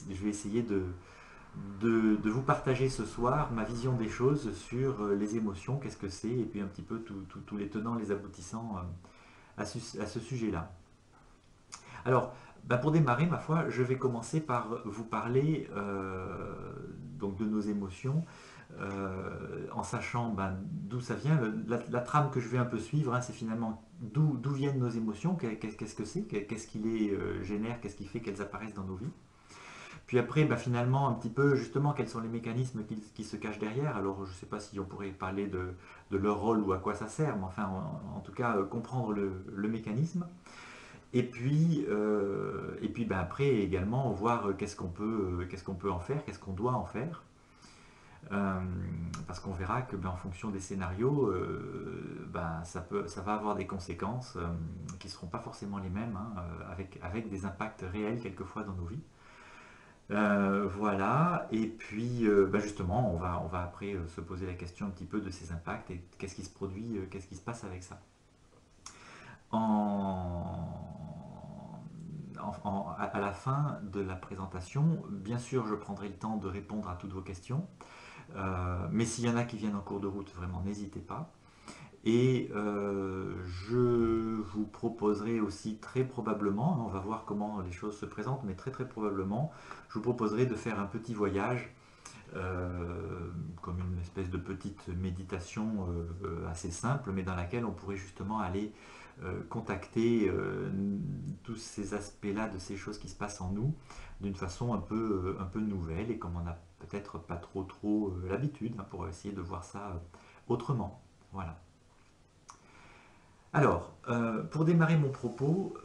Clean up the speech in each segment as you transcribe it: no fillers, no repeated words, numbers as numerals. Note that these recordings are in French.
je vais essayer de vous partager ce soir ma vision des choses sur les émotions, qu'est-ce que c'est, et puis un petit peu tous les tenants, les aboutissants à ce sujet-là. Alors, bah, pour démarrer, ma foi, je vais commencer par vous parler donc de nos émotions, en sachant ben, d'où ça vient. La trame que je vais un peu suivre, hein, c'est finalement d'où viennent nos émotions, qu'est-ce que c'est, qu'est-ce qui les génère, qu'est-ce qui fait qu'elles apparaissent dans nos vies. Puis après, bah, finalement, un petit peu justement, quels sont les mécanismes qui se cachent derrière. Alors, je ne sais pas si on pourrait parler de leur rôle ou à quoi ça sert, mais enfin, en tout cas, comprendre le mécanisme. Et puis bah, après également voir qu'est-ce qu'on peut en faire, qu'est-ce qu'on doit en faire. Euh, Parce qu'on verra que ben, en fonction des scénarios, ben, ça va avoir des conséquences qui ne seront pas forcément les mêmes, hein, avec des impacts réels quelquefois dans nos vies. Voilà, et puis ben, justement, on va après se poser la question un petit peu de ces impacts et qu'est-ce qui se produit, qu'est-ce qui se passe avec ça. À la fin de la présentation, bien sûr, je prendrai le temps de répondre à toutes vos questions. Mais s'il y en a qui viennent en cours de route, vraiment, n'hésitez pas. Et je vous proposerai aussi très probablement, on va voir comment les choses se présentent, mais très très probablement, je vous proposerai de faire un petit voyage, comme une espèce de petite méditation assez simple, mais dans laquelle on pourrait justement aller contacter tous ces aspects-là de ces choses qui se passent en nous d'une façon un peu nouvelle et comme on n'a peut-être pas trop l'habitude, hein, pour essayer de voir ça autrement. Voilà. Alors, pour démarrer mon propos,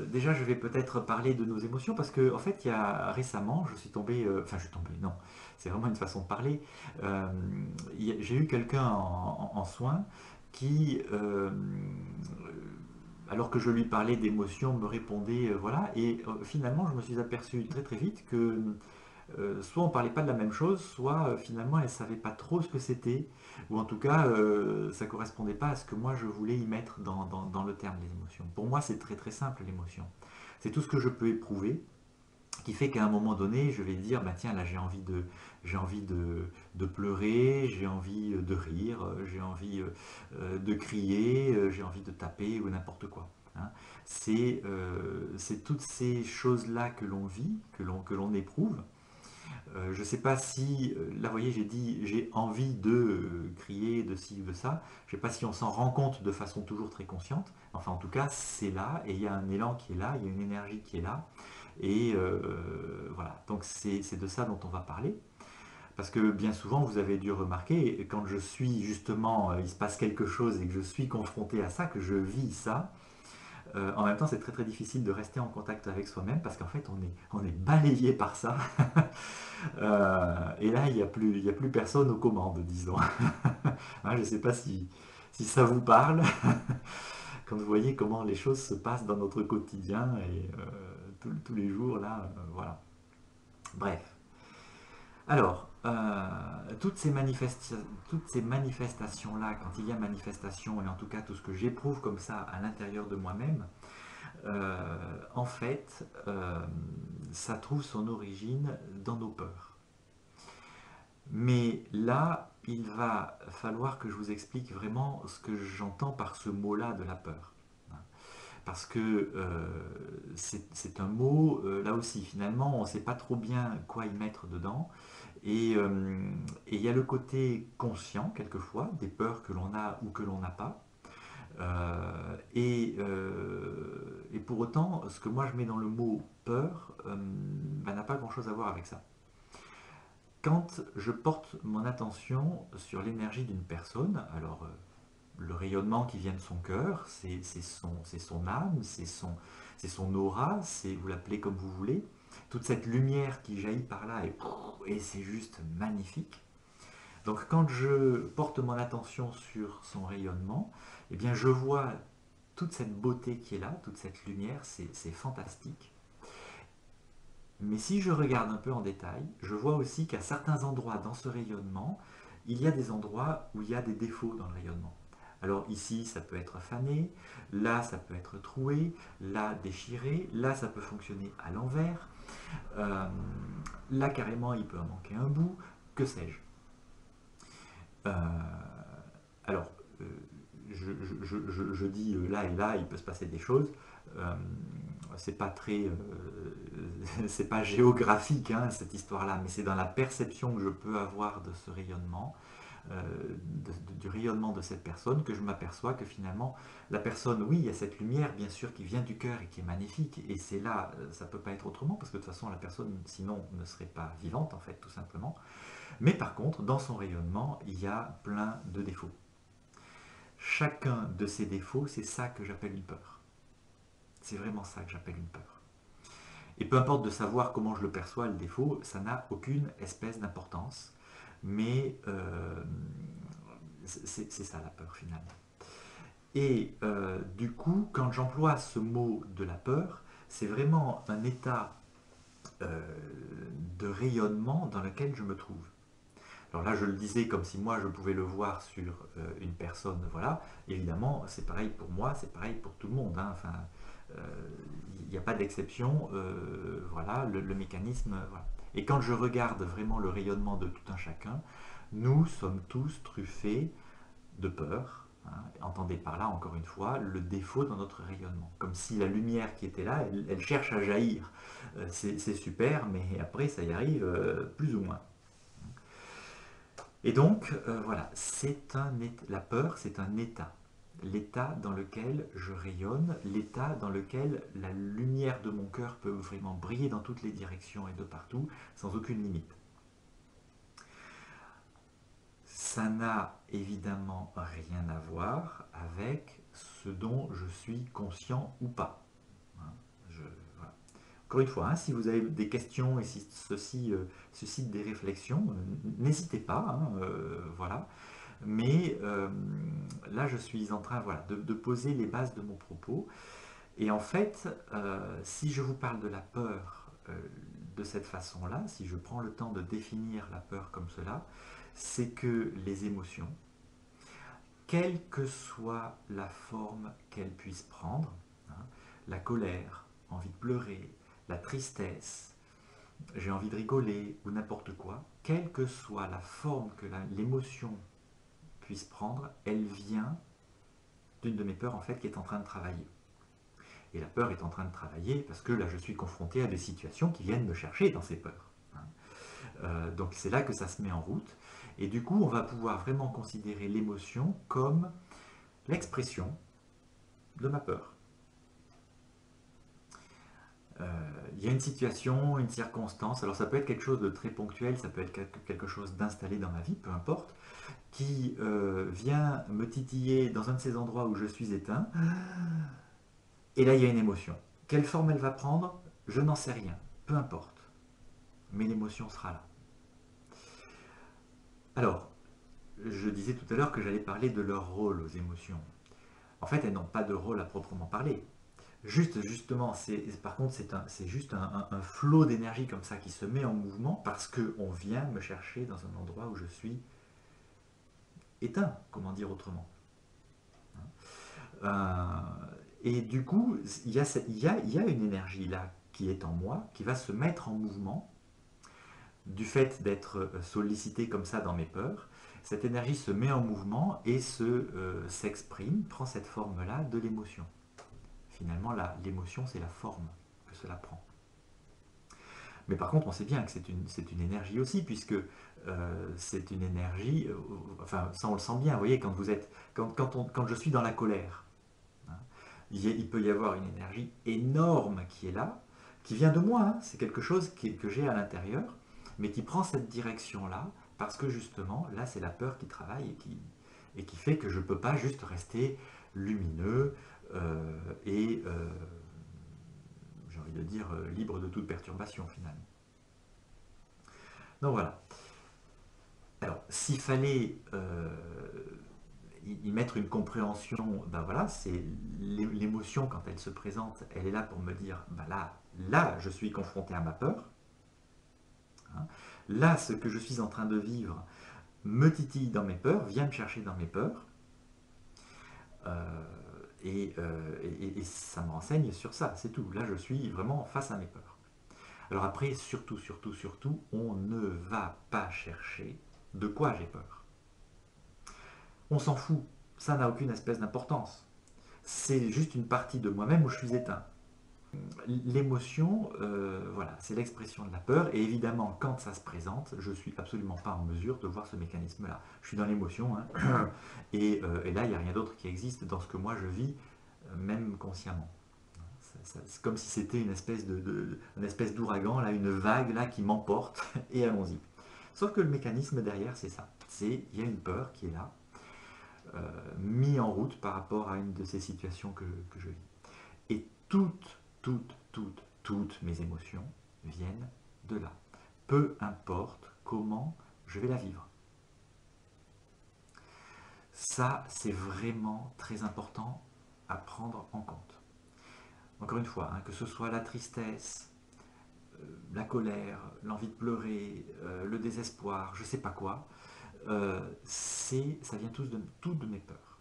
déjà je vais peut-être parler de nos émotions parce que en fait il y a récemment, je suis tombé, enfin je suis tombé, non, c'est vraiment une façon de parler. euh, j'ai eu quelqu'un en soins qui, alors que je lui parlais d'émotions, me répondait, voilà, et finalement je me suis aperçu très très vite que soit on parlait pas de la même chose, soit finalement elle savait pas trop ce que c'était, ou en tout cas ça correspondait pas à ce que moi je voulais y mettre dans le terme des émotions. Pour moi c'est très très simple l'émotion. C'est tout ce que je peux éprouver, qui fait qu'à un moment donné je vais dire, bah tiens là j'ai envie de pleurer, j'ai envie de rire, j'ai envie de crier, j'ai envie de taper ou n'importe quoi. Hein. C'est toutes ces choses-là que l'on vit, que l'on éprouve, je ne sais pas si, là vous voyez, j'ai dit j'ai envie de crier, de ci, de ça. Je ne sais pas si on s'en rend compte de façon toujours très consciente. Enfin, en tout cas, c'est là et il y a un élan qui est là, il y a une énergie qui est là. Et voilà, donc c'est de ça dont on va parler. Parce que bien souvent, vous avez dû remarquer, quand je suis justement, il se passe quelque chose et que je suis confronté à ça, que je vis ça, en même temps, c'est très très difficile de rester en contact avec soi-même parce qu'en fait, on est balayé par ça. Et là, il y a plus personne aux commandes, disons. Hein, je ne sais pas si ça vous parle, quand vous voyez comment les choses se passent dans notre quotidien et tous les jours, là, voilà. Bref. Alors, toutes ces manifestations-là, quand il y a manifestation, et en tout cas tout ce que j'éprouve comme ça à l'intérieur de moi-même, en fait, ça trouve son origine dans nos peurs. Mais là, il va falloir que je vous explique vraiment ce que j'entends par ce mot-là de la peur. Parce que c'est un mot, là aussi, finalement, on ne sait pas trop bien quoi y mettre dedans. Et il y a le côté conscient, quelquefois, des peurs que l'on a ou que l'on n'a pas. Et pour autant, ce que moi je mets dans le mot peur ben, n'a pas grand-chose à voir avec ça. Quand je porte mon attention sur l'énergie d'une personne, alors le rayonnement qui vient de son cœur, c'est son âme, c'est son aura, vous l'appelez comme vous voulez, toute cette lumière qui jaillit par là et c'est juste magnifique. Donc quand je porte mon attention sur son rayonnement, eh bien je vois toute cette beauté qui est là, toute cette lumière, c'est fantastique. Mais si je regarde un peu en détail, je vois aussi qu'à certains endroits dans ce rayonnement, il y a des endroits où il y a des défauts dans le rayonnement. Alors ici, ça peut être fané, là, ça peut être troué, là, déchiré, là, ça peut fonctionner à l'envers. Euh, Là, carrément, il peut en manquer un bout, que sais-je. Euh, alors, euh, je dis là et là, il peut se passer des choses. Euh, c'est pas très, c'est pas géographique hein, cette histoire-là, mais c'est dans la perception que je peux avoir de ce rayonnement, du rayonnement de cette personne, que je m'aperçois que finalement, la personne, oui, il y a cette lumière, bien sûr, qui vient du cœur et qui est magnifique, et c'est là, ça peut pas être autrement, parce que de toute façon, la personne, sinon, ne serait pas vivante, en fait, tout simplement. Mais par contre, dans son rayonnement, il y a plein de défauts. Chacun de ces défauts, c'est ça que j'appelle une peur. C'est vraiment ça que j'appelle une peur. Et peu importe de savoir comment je le perçois, le défaut, ça n'a aucune espèce d'importance. Mais c'est ça la peur finalement. Et du coup, quand j'emploie ce mot de la peur, c'est vraiment un état euh, de rayonnement dans lequel je me trouve. Alors là, je le disais comme si moi je pouvais le voir sur une personne, voilà. Évidemment, c'est pareil pour moi, c'est pareil pour tout le monde. Hein. Enfin, il n'y a pas d'exception. Voilà, le mécanisme. Voilà. Et quand je regarde vraiment le rayonnement de tout un chacun, nous sommes tous truffés de peur. Hein. Entendez par là, encore une fois, le défaut dans notre rayonnement. Comme si la lumière qui était là, elle cherche à jaillir. C'est super, mais après, ça y arrive plus ou moins. Et donc, voilà, la peur, c'est un état. L'état dans lequel je rayonne, l'état dans lequel la lumière de mon cœur peut vraiment briller dans toutes les directions et de partout, sans aucune limite. Ça n'a évidemment rien à voir avec ce dont je suis conscient ou pas. Hein, voilà. Encore une fois, hein, si vous avez des questions et si ceci suscite des réflexions, n'hésitez pas. Hein, voilà. Mais là, je suis en train voilà, de poser les bases de mon propos. Et en fait, si je vous parle de la peur de cette façon-là, si je prends le temps de définir la peur comme cela, c'est que les émotions, quelle que soit la forme qu'elles puissent prendre, hein, la colère, envie de pleurer, la tristesse, j'ai envie de rigoler ou n'importe quoi, quelle que soit la forme que l'émotion puisse prendre, elle vient d'une de mes peurs en fait qui est en train de travailler. Et la peur est en train de travailler parce que là je suis confronté à des situations qui viennent me chercher dans ces peurs. Donc c'est là que ça se met en route. Et du coup on va pouvoir vraiment considérer l'émotion comme l'expression de ma peur. Il y a une situation, une circonstance, alors ça peut être quelque chose de très ponctuel, ça peut être quelque chose d'installé dans ma vie, peu importe, qui vient me titiller dans un de ces endroits où je suis éteint. Et là, il y a une émotion. Quelle forme elle va prendre? Je n'en sais rien. Peu importe. Mais l'émotion sera là. Alors, je disais tout à l'heure que j'allais parler de leur rôle aux émotions. En fait, elles n'ont pas de rôle à proprement parler. Justement, par contre, c'est juste un flot d'énergie comme ça qui se met en mouvement parce qu'on vient me chercher dans un endroit où je suis éteint, comment dire autrement. Euh, et du coup, il y a une énergie là qui est en moi, qui va se mettre en mouvement du fait d'être sollicité comme ça dans mes peurs. Cette énergie se met en mouvement et s'exprime, prend cette forme-là de l'émotion. Finalement, l'émotion, c'est la forme que cela prend. Mais par contre, on sait bien que c'est une énergie aussi, puisque c'est une énergie, enfin, ça on le sent bien, vous voyez, quand je suis dans la colère, hein, il peut y avoir une énergie énorme qui est là, qui vient de moi, hein, c'est quelque chose que j'ai à l'intérieur, mais qui prend cette direction-là, parce que justement, là, c'est la peur qui travaille et qui fait que je ne peux pas juste rester lumineux et j'ai envie de dire libre de toute perturbation finalement. Donc voilà. Alors, s'il fallait y mettre une compréhension, ben voilà, c'est l'émotion quand elle se présente, elle est là pour me dire, ben là, je suis confronté à ma peur. Hein. Là, ce que je suis en train de vivre me titille dans mes peurs, vient me chercher dans mes peurs. Euh, et ça me renseigne sur ça, c'est tout. Là, je suis vraiment face à mes peurs. Alors après, surtout, surtout, surtout, on ne va pas chercher de quoi j'ai peur. On s'en fout, ça n'a aucune espèce d'importance. C'est juste une partie de moi-même où je suis éteint. L'émotion, voilà, c'est l'expression de la peur, et évidemment, quand ça se présente, je ne suis absolument pas en mesure de voir ce mécanisme-là. Je suis dans l'émotion, hein, et là, il n'y a rien d'autre qui existe dans ce que moi je vis, même consciemment. C'est comme si c'était une espèce d'ouragan, là, une vague là, qui m'emporte, et allons-y. Sauf que le mécanisme derrière, c'est ça. Il y a une peur qui est là, mis en route par rapport à une de ces situations que je vis. Et toutes mes émotions viennent de là. Peu importe comment je vais la vivre. Ça, c'est vraiment très important à prendre en compte. Encore une fois, hein, que ce soit la tristesse, la colère, l'envie de pleurer, le désespoir, je ne sais pas quoi, ça vient tout de mes peurs.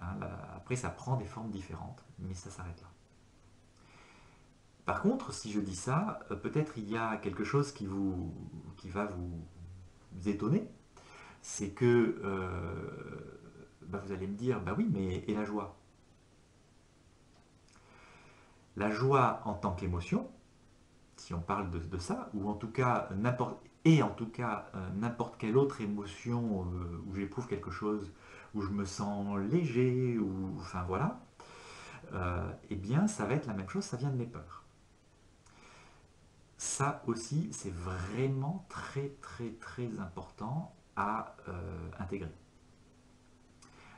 Hein, après, ça prend des formes différentes, mais ça s'arrête là. Par contre, si je dis ça, peut-être il y a quelque chose qui va vous étonner. C'est que vous allez me dire, bah oui, mais et la joie? La joie en tant qu'émotion, si on parle de ça, ou en tout cas n'importe quelle autre émotion où j'éprouve quelque chose, où je me sens léger, ou enfin voilà, eh bien ça va être la même chose, ça vient de mes peurs. Ça aussi, c'est vraiment très très très important à intégrer.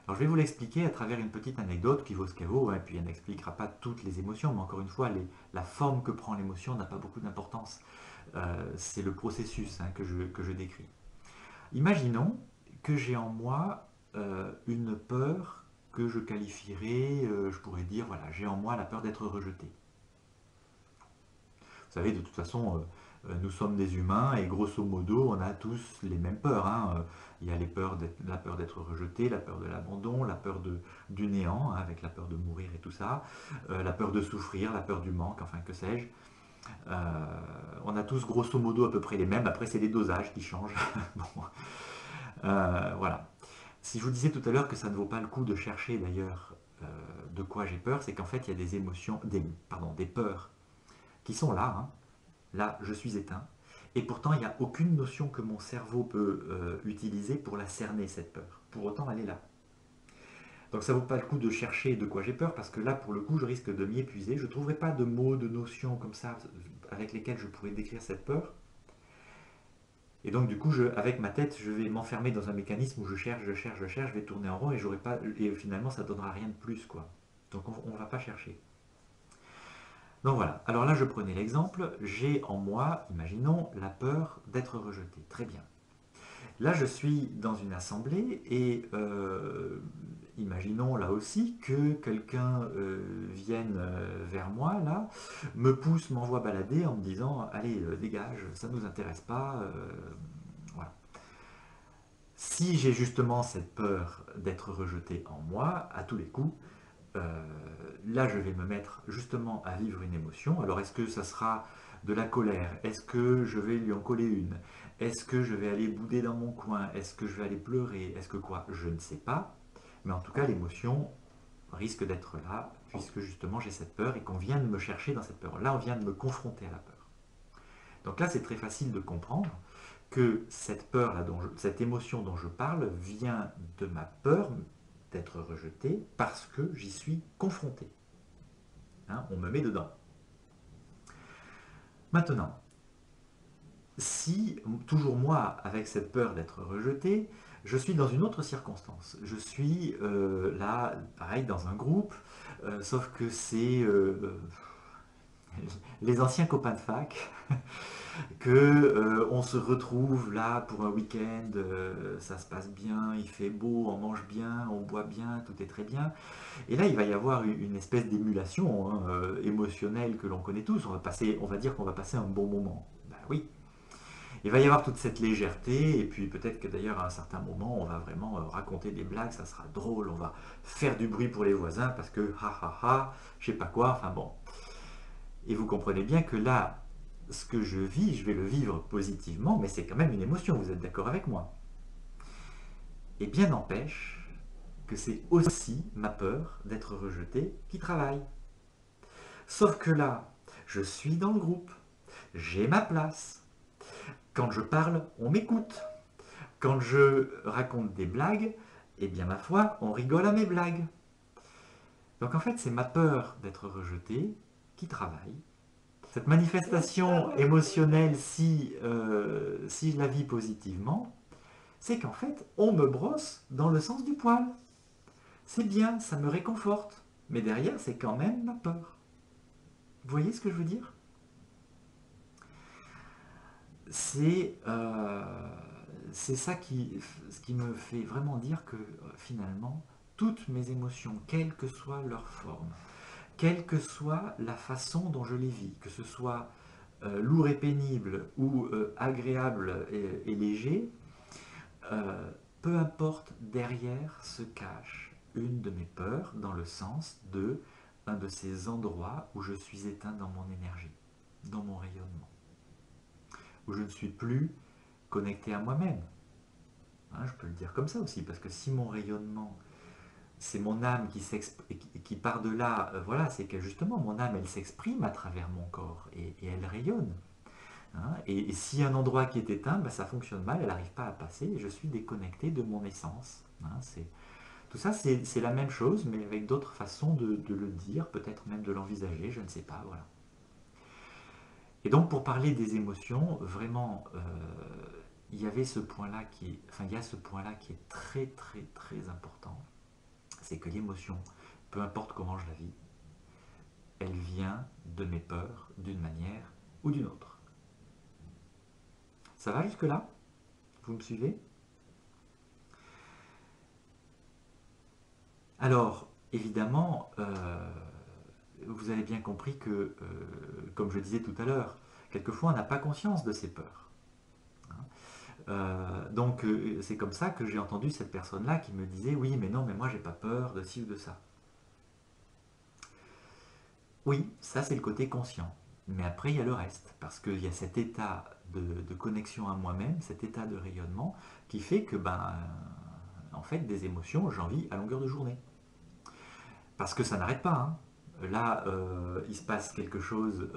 Alors je vais vous l'expliquer à travers une petite anecdote qui vaut ce qu'elle vaut, hein, et puis elle n'expliquera pas toutes les émotions, mais encore une fois, la forme que prend l'émotion n'a pas beaucoup d'importance. C'est le processus, hein, que je décris. Imaginons que j'ai en moi une peur que je qualifierais, je pourrais dire, voilà, j'ai en moi la peur d'être rejeté. Vous savez, de toute façon, nous sommes des humains et grosso modo, on a tous les mêmes peurs, hein. Il y a la peur d'être rejeté, la peur de l'abandon, la peur du néant, hein, avec la peur de mourir et tout ça, la peur de souffrir, la peur du manque, enfin que sais-je. On a tous grosso modo à peu près les mêmes, après c'est les dosages qui changent. Bon. Voilà. Si je vous disais tout à l'heure que ça ne vaut pas le coup de chercher d'ailleurs de quoi j'ai peur, c'est qu'en fait il y a des émotions, des peurs qui sont là, hein. Là, je suis éteint. Et pourtant, il n'y a aucune notion que mon cerveau peut utiliser pour la cerner, cette peur. Pour autant, elle est là. Donc ça ne vaut pas le coup de chercher de quoi j'ai peur, parce que là, pour le coup, je risque de m'y épuiser. Je ne trouverai pas de mots, de notions comme ça, avec lesquelles je pourrais décrire cette peur. Et donc, du coup, avec ma tête, je vais m'enfermer dans un mécanisme où je cherche, je vais tourner en rond, et finalement, ça ne donnera rien de plus, quoi. Donc, on ne va pas chercher. Donc voilà, alors là je prenais l'exemple, j'ai en moi, imaginons, la peur d'être rejeté. Très bien. Là je suis dans une assemblée et imaginons là aussi que quelqu'un vienne vers moi, là, me pousse, m'envoie balader en me disant allez, dégage, ça ne nous intéresse pas. Voilà. Si j'ai justement cette peur d'être rejeté en moi, à tous les coups, là je vais me mettre justement à vivre une émotion. Alors est-ce que ça sera de la colère? Est-ce que je vais lui en coller une? Est-ce que je vais aller bouder dans mon coin? Est-ce que je vais aller pleurer? Est-ce que quoi? Je ne sais pas. Mais en tout cas l'émotion risque d'être là, puisque justement j'ai cette peur et qu'on vient de me chercher dans cette peur. Là on vient de me confronter à la peur. Donc là c'est très facile de comprendre que cette peur là, cette émotion dont je parle vient de ma peur d'être rejeté parce que j'y suis confronté. Hein, on me met dedans. Maintenant, si, toujours moi, avec cette peur d'être rejeté, je suis dans une autre circonstance. Je suis là, pareil, dans un groupe, sauf que c'est les anciens copains de fac, que on se retrouve là pour un week-end, ça se passe bien, il fait beau, on mange bien, on boit bien, tout est très bien. Et là, il va y avoir une espèce d'émulation, hein, émotionnelle que l'on connaît tous. On va dire qu'on va passer un bon moment. Ben oui. Il va y avoir toute cette légèreté, et puis peut-être que d'ailleurs à un certain moment, on va vraiment raconter des blagues, ça sera drôle, on va faire du bruit pour les voisins parce que ha ha ha, je sais pas quoi, enfin bon. Et vous comprenez bien que là, ce que je vis, je vais le vivre positivement, mais c'est quand même une émotion, vous êtes d'accord avec moi? Et bien n'empêche que c'est aussi ma peur d'être rejeté qui travaille. Sauf que là, je suis dans le groupe, j'ai ma place. Quand je parle, on m'écoute. Quand je raconte des blagues, eh bien ma foi, on rigole à mes blagues. Donc en fait, c'est ma peur d'être rejeté qui travaille. Cette manifestation émotionnelle, si je la vis positivement, c'est qu'en fait, on me brosse dans le sens du poil. C'est bien, ça me réconforte. Mais derrière, c'est quand même ma peur. Vous voyez ce que je veux dire? C'est c'est ça ce qui me fait vraiment dire que finalement, toutes mes émotions, quelle que soit leur forme, quelle que soit la façon dont je les vis, que ce soit lourd et pénible ou agréable et léger, euh, peu importe, derrière se cache une de mes peurs dans le sens de un de ces endroits où je suis éteint dans mon énergie, dans mon rayonnement, où je ne suis plus connecté à moi-même. Hein, je peux le dire comme ça aussi, parce que si mon rayonnement, c'est mon âme qui part de là, voilà, c'est que justement mon âme, elle s'exprime à travers mon corps et elle rayonne. Hein, et si un endroit qui est éteint, ben, ça fonctionne mal, elle n'arrive pas à passer, et je suis déconnecté de mon essence. Hein, tout ça, c'est la même chose, mais avec d'autres façons de le dire, peut-être même de l'envisager, je ne sais pas. Voilà. Et donc, pour parler des émotions, vraiment, il y avait ce point-là enfin, il y a ce point-là qui est très, très, très important. C'est que l'émotion, peu importe comment je la vis, elle vient de mes peurs d'une manière ou d'une autre. Ça va jusque-là? Vous me suivez? Alors, évidemment, vous avez bien compris que, comme je disais tout à l'heure, quelquefois on n'a pas conscience de ses peurs. Donc c'est comme ça que j'ai entendu cette personne-là qui me disait oui mais non mais moi j'ai pas peur de ci ou de ça. Oui, ça c'est le côté conscient. Mais après il y a le reste, parce qu'il y a cet état de connexion à moi-même, cet état de rayonnement qui fait que ben en fait des émotions j'en vis à longueur de journée. Parce que ça n'arrête pas, hein. Là, il se passe quelque chose,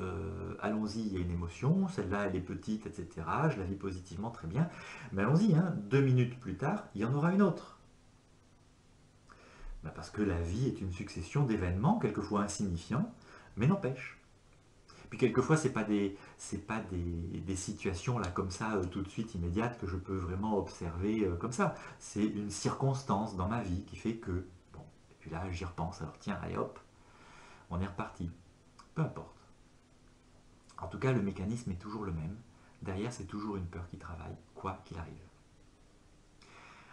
allons-y, il y a une émotion, celle-là elle est petite, etc. Je la vis positivement, très bien. Mais allons-y, hein, 2 minutes plus tard, il y en aura une autre. Bah, parce que la vie est une succession d'événements, quelquefois insignifiants, mais n'empêche. Puis quelquefois, c'est pas des situations là comme ça, tout de suite immédiates que je peux vraiment observer comme ça. C'est une circonstance dans ma vie qui fait que, bon, et puis là j'y repense, alors tiens, allez hop, on est reparti. Peu importe. En tout cas, le mécanisme est toujours le même. Derrière, c'est toujours une peur qui travaille, quoi qu'il arrive.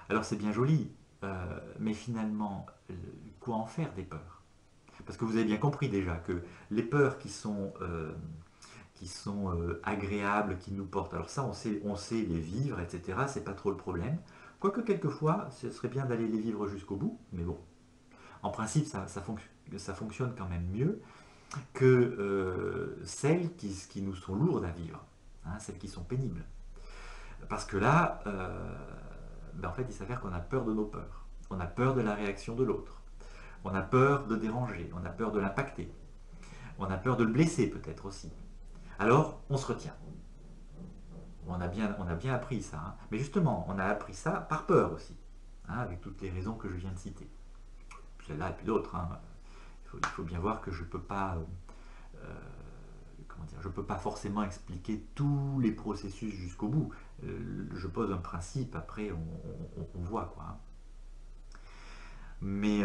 Alors c'est bien joli, mais finalement, quoi en faire des peurs? Parce que vous avez bien compris déjà que les peurs qui sont agréables, qui nous portent, alors ça on sait les vivre, etc. C'est pas trop le problème. Quoique quelquefois, ce serait bien d'aller les vivre jusqu'au bout, mais bon, en principe ça fonctionne quand même mieux que celles qui nous sont lourdes à vivre, hein, celles qui sont pénibles. Parce que là, ben en fait, il s'avère qu'on a peur de nos peurs. On a peur de la réaction de l'autre. On a peur de déranger. On a peur de l'impacter. On a peur de le blesser peut-être aussi. Alors, on se retient. On a bien appris ça. Hein. Mais justement, on a appris ça par peur aussi. Hein, avec toutes les raisons que je viens de citer. Celle-là et puis d'autres. Hein. Il faut bien voir que je ne peux pas euh, comment dire, je ne peux pas forcément expliquer tous les processus jusqu'au bout. Je pose un principe, après on voit quoi. Hein. Mais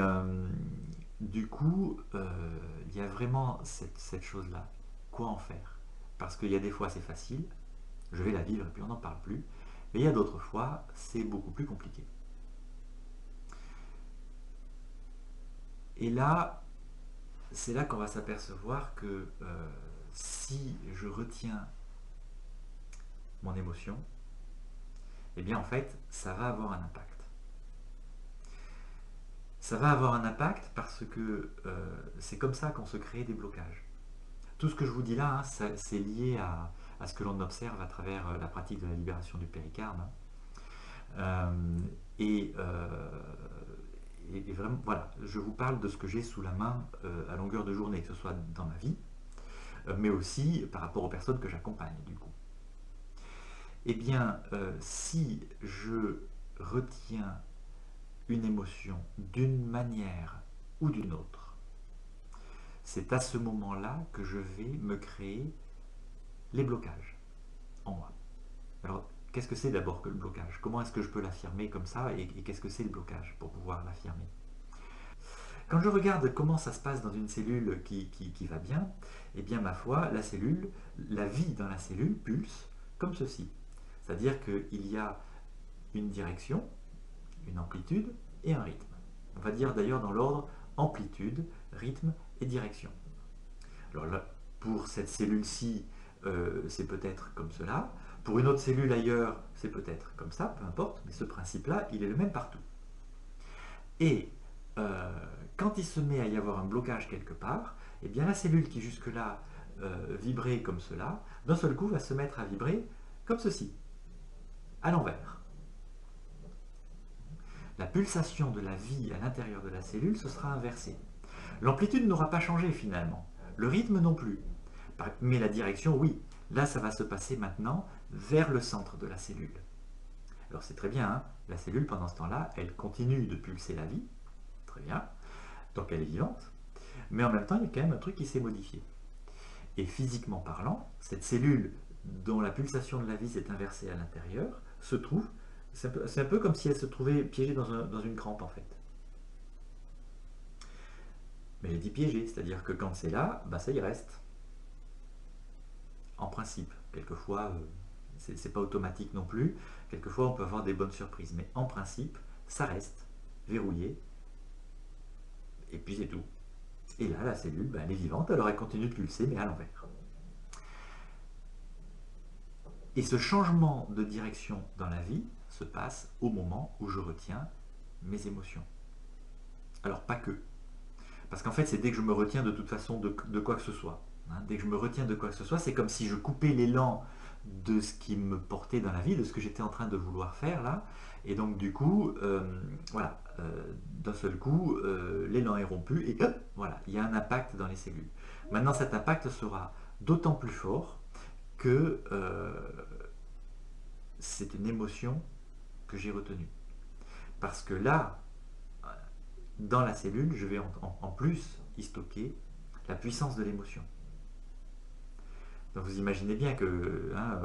du coup, il y a vraiment cette chose-là. Quoi en faire? Parce qu'il y a des fois c'est facile, je vais la vivre et puis on n'en parle plus. Mais il y a d'autres fois, c'est beaucoup plus compliqué. Et là, c'est là qu'on va s'apercevoir que si je retiens mon émotion, eh bien en fait, ça va avoir un impact. Ça va avoir un impact parce que c'est comme ça qu'on se crée des blocages. Tout ce que je vous dis là, hein, c'est lié à ce que l'on observe à travers la pratique de la libération du péricarde. Hein. Euh, et, euh, et vraiment, voilà, je vous parle de ce que j'ai sous la main à longueur de journée, que ce soit dans ma vie, mais aussi par rapport aux personnes que j'accompagne, du coup. Eh bien, si je retiens une émotion d'une manière ou d'une autre, c'est à ce moment-là que je vais me créer les blocages en moi. Alors, qu'est-ce que c'est d'abord que le blocage? Comment est-ce que je peux l'affirmer comme ça? Et qu'est-ce que c'est le blocage pour pouvoir l'affirmer? Quand je regarde comment ça se passe dans une cellule qui va bien, eh bien, ma foi, la cellule, la vie dans la cellule pulse comme ceci. C'est-à-dire qu'il y a une direction, une amplitude et un rythme. On va dire d'ailleurs dans l'ordre amplitude, rythme et direction. Alors là, pour cette cellule-ci, c'est peut-être comme cela. Pour une autre cellule ailleurs, c'est peut-être comme ça, peu importe, mais ce principe-là, il est le même partout. Et quand il se met à y avoir un blocage quelque part, eh bien la cellule qui jusque-là vibrait comme cela, d'un seul coup va se mettre à vibrer comme ceci, à l'envers. La pulsation de la vie à l'intérieur de la cellule se sera inversée. L'amplitude n'aura pas changé finalement, le rythme non plus, mais la direction oui. Là ça va se passer maintenant vers le centre de la cellule. Alors c'est très bien, hein, la cellule pendant ce temps-là, elle continue de pulser la vie, très bien, donc elle est vivante, mais en même temps il y a quand même un truc qui s'est modifié. Et physiquement parlant, cette cellule dont la pulsation de la vie s'est inversée à l'intérieur se trouve, c'est un peu comme si elle se trouvait piégée dans une crampe en fait. Mais j'ai dit piégée, c'est-à-dire que quand c'est là, bah ça y reste. En principe, quelquefois, c'est pas automatique non plus, quelquefois on peut avoir des bonnes surprises, mais en principe, ça reste verrouillé, et puis c'est tout. Et là, la cellule, bah, elle est vivante, alors elle continue de pulser, mais à l'envers. Et ce changement de direction dans la vie se passe au moment où je retiens mes émotions. Alors pas que. Parce qu'en fait, c'est dès que je me retiens de toute façon de quoi que ce soit. Hein. Dès que je me retiens de quoi que ce soit, c'est comme si je coupais l'élan de ce qui me portait dans la vie, de ce que j'étais en train de vouloir faire là. Et donc du coup, voilà, d'un seul coup, l'élan est rompu et voilà, il y a un impact dans les cellules. Maintenant, cet impact sera d'autant plus fort que c'est une émotion que j'ai retenue. Parce que là, dans la cellule, je vais en plus y stocker la puissance de l'émotion. Donc vous imaginez bien que, hein,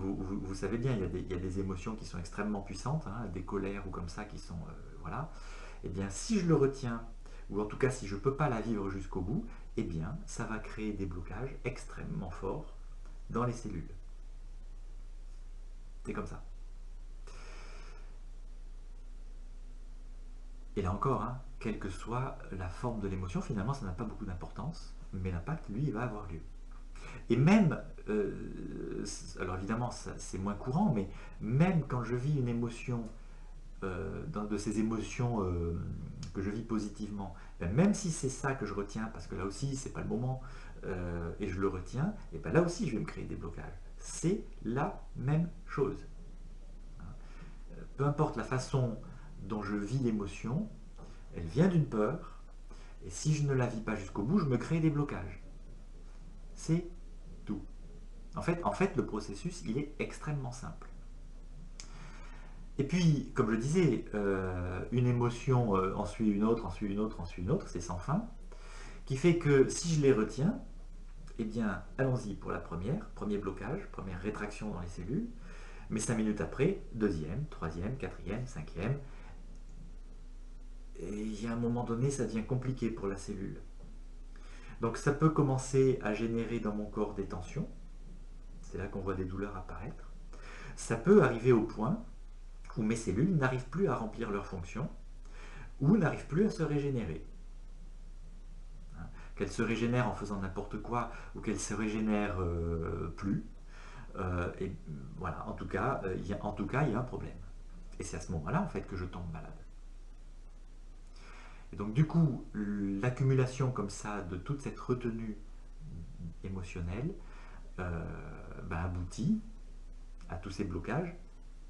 vous savez bien, il y a des émotions qui sont extrêmement puissantes, hein, des colères ou comme ça qui sont, voilà. Eh bien, si je le retiens, ou en tout cas si je ne peux pas la vivre jusqu'au bout, eh bien, ça va créer des blocages extrêmement forts dans les cellules. C'est comme ça. Et là encore, hein, quelle que soit la forme de l'émotion, finalement, ça n'a pas beaucoup d'importance, mais l'impact, lui, il va avoir lieu. Et même, alors évidemment, c'est moins courant, mais même quand je vis une émotion, de ces émotions que je vis positivement, ben même si c'est ça que je retiens, parce que là aussi, c'est pas le moment, et je le retiens, et ben là aussi, je vais me créer des blocages. C'est la même chose. Peu importe la façon dont je vis l'émotion, elle vient d'une peur, et si je ne la vis pas jusqu'au bout, je me crée des blocages. C'est tout. En fait, le processus, il est extrêmement simple. Et puis, comme je disais, une émotion en suit une autre, en suit une autre, en suit une autre, c'est sans fin, qui fait que si je les retiens, eh bien, allons-y pour la première, premier blocage, première rétraction dans les cellules, mais 5 minutes après, deuxième, troisième, quatrième, cinquième, et il y a un moment donné, ça devient compliqué pour la cellule. Donc ça peut commencer à générer dans mon corps des tensions, c'est là qu'on voit des douleurs apparaître. Ça peut arriver au point où mes cellules n'arrivent plus à remplir leurs fonctions ou n'arrivent plus à se régénérer. Qu'elles se régénèrent en faisant n'importe quoi ou qu'elles se régénèrent plus. Et voilà, en tout cas, il y a un problème. Et c'est à ce moment-là en fait que je tombe malade. Et donc du coup, l'accumulation comme ça de toute cette retenue émotionnel aboutit à tous ces blocages,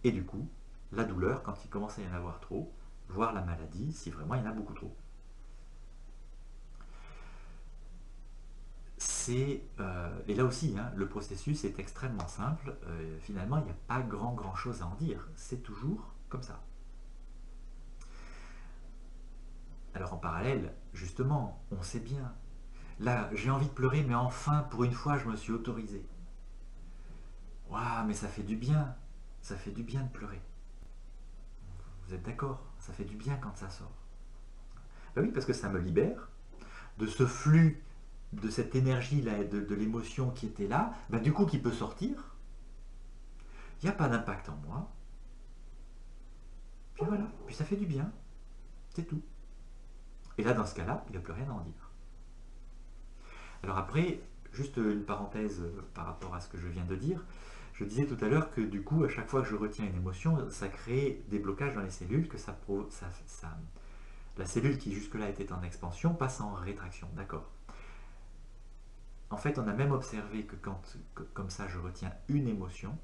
et du coup, la douleur, quand il commence à y en avoir trop, voire la maladie, si vraiment il y en a beaucoup trop. Et là aussi, hein, le processus est extrêmement simple. Finalement, il n'y a pas grand chose à en dire. C'est toujours comme ça. Alors en parallèle, justement, on sait bien. Là, j'ai envie de pleurer, mais enfin, pour une fois, je me suis autorisé. Waouh, mais ça fait du bien. Ça fait du bien de pleurer. Vous êtes d'accord? Ça fait du bien quand ça sort. Ben oui, parce que ça me libère de ce flux, de cette énergie-là, de l'émotion qui était là, ben du coup qui peut sortir. Il n'y a pas d'impact en moi. Puis voilà, puis ça fait du bien. C'est tout. Et là, dans ce cas-là, il n'y a plus rien à en dire. Alors après, juste une parenthèse par rapport à ce que je viens de dire. Je disais tout à l'heure que du coup, à chaque fois que je retiens une émotion, ça crée des blocages dans les cellules, que la cellule qui jusque-là était en expansion passe en rétraction. D'accord. En fait, on a même observé que comme ça, je retiens une émotion,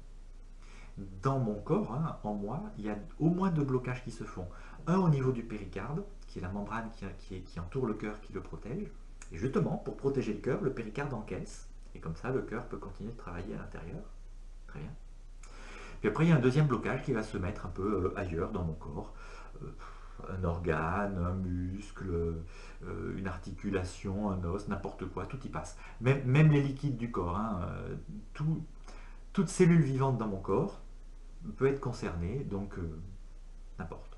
dans mon corps, hein, en moi, il y a au moins deux blocages qui se font. Un au niveau du péricarde, qui est la membrane qui entoure le cœur, qui le protège. Et justement, pour protéger le cœur, le péricarde encaisse. Et comme ça, le cœur peut continuer de travailler à l'intérieur. Très bien. Puis après, il y a un deuxième blocage qui va se mettre un peu ailleurs dans mon corps. Un organe, un muscle, une articulation, un os, n'importe quoi, tout y passe. Même les liquides du corps, hein, toute cellule vivante dans mon corps peut être concernée, donc n'importe.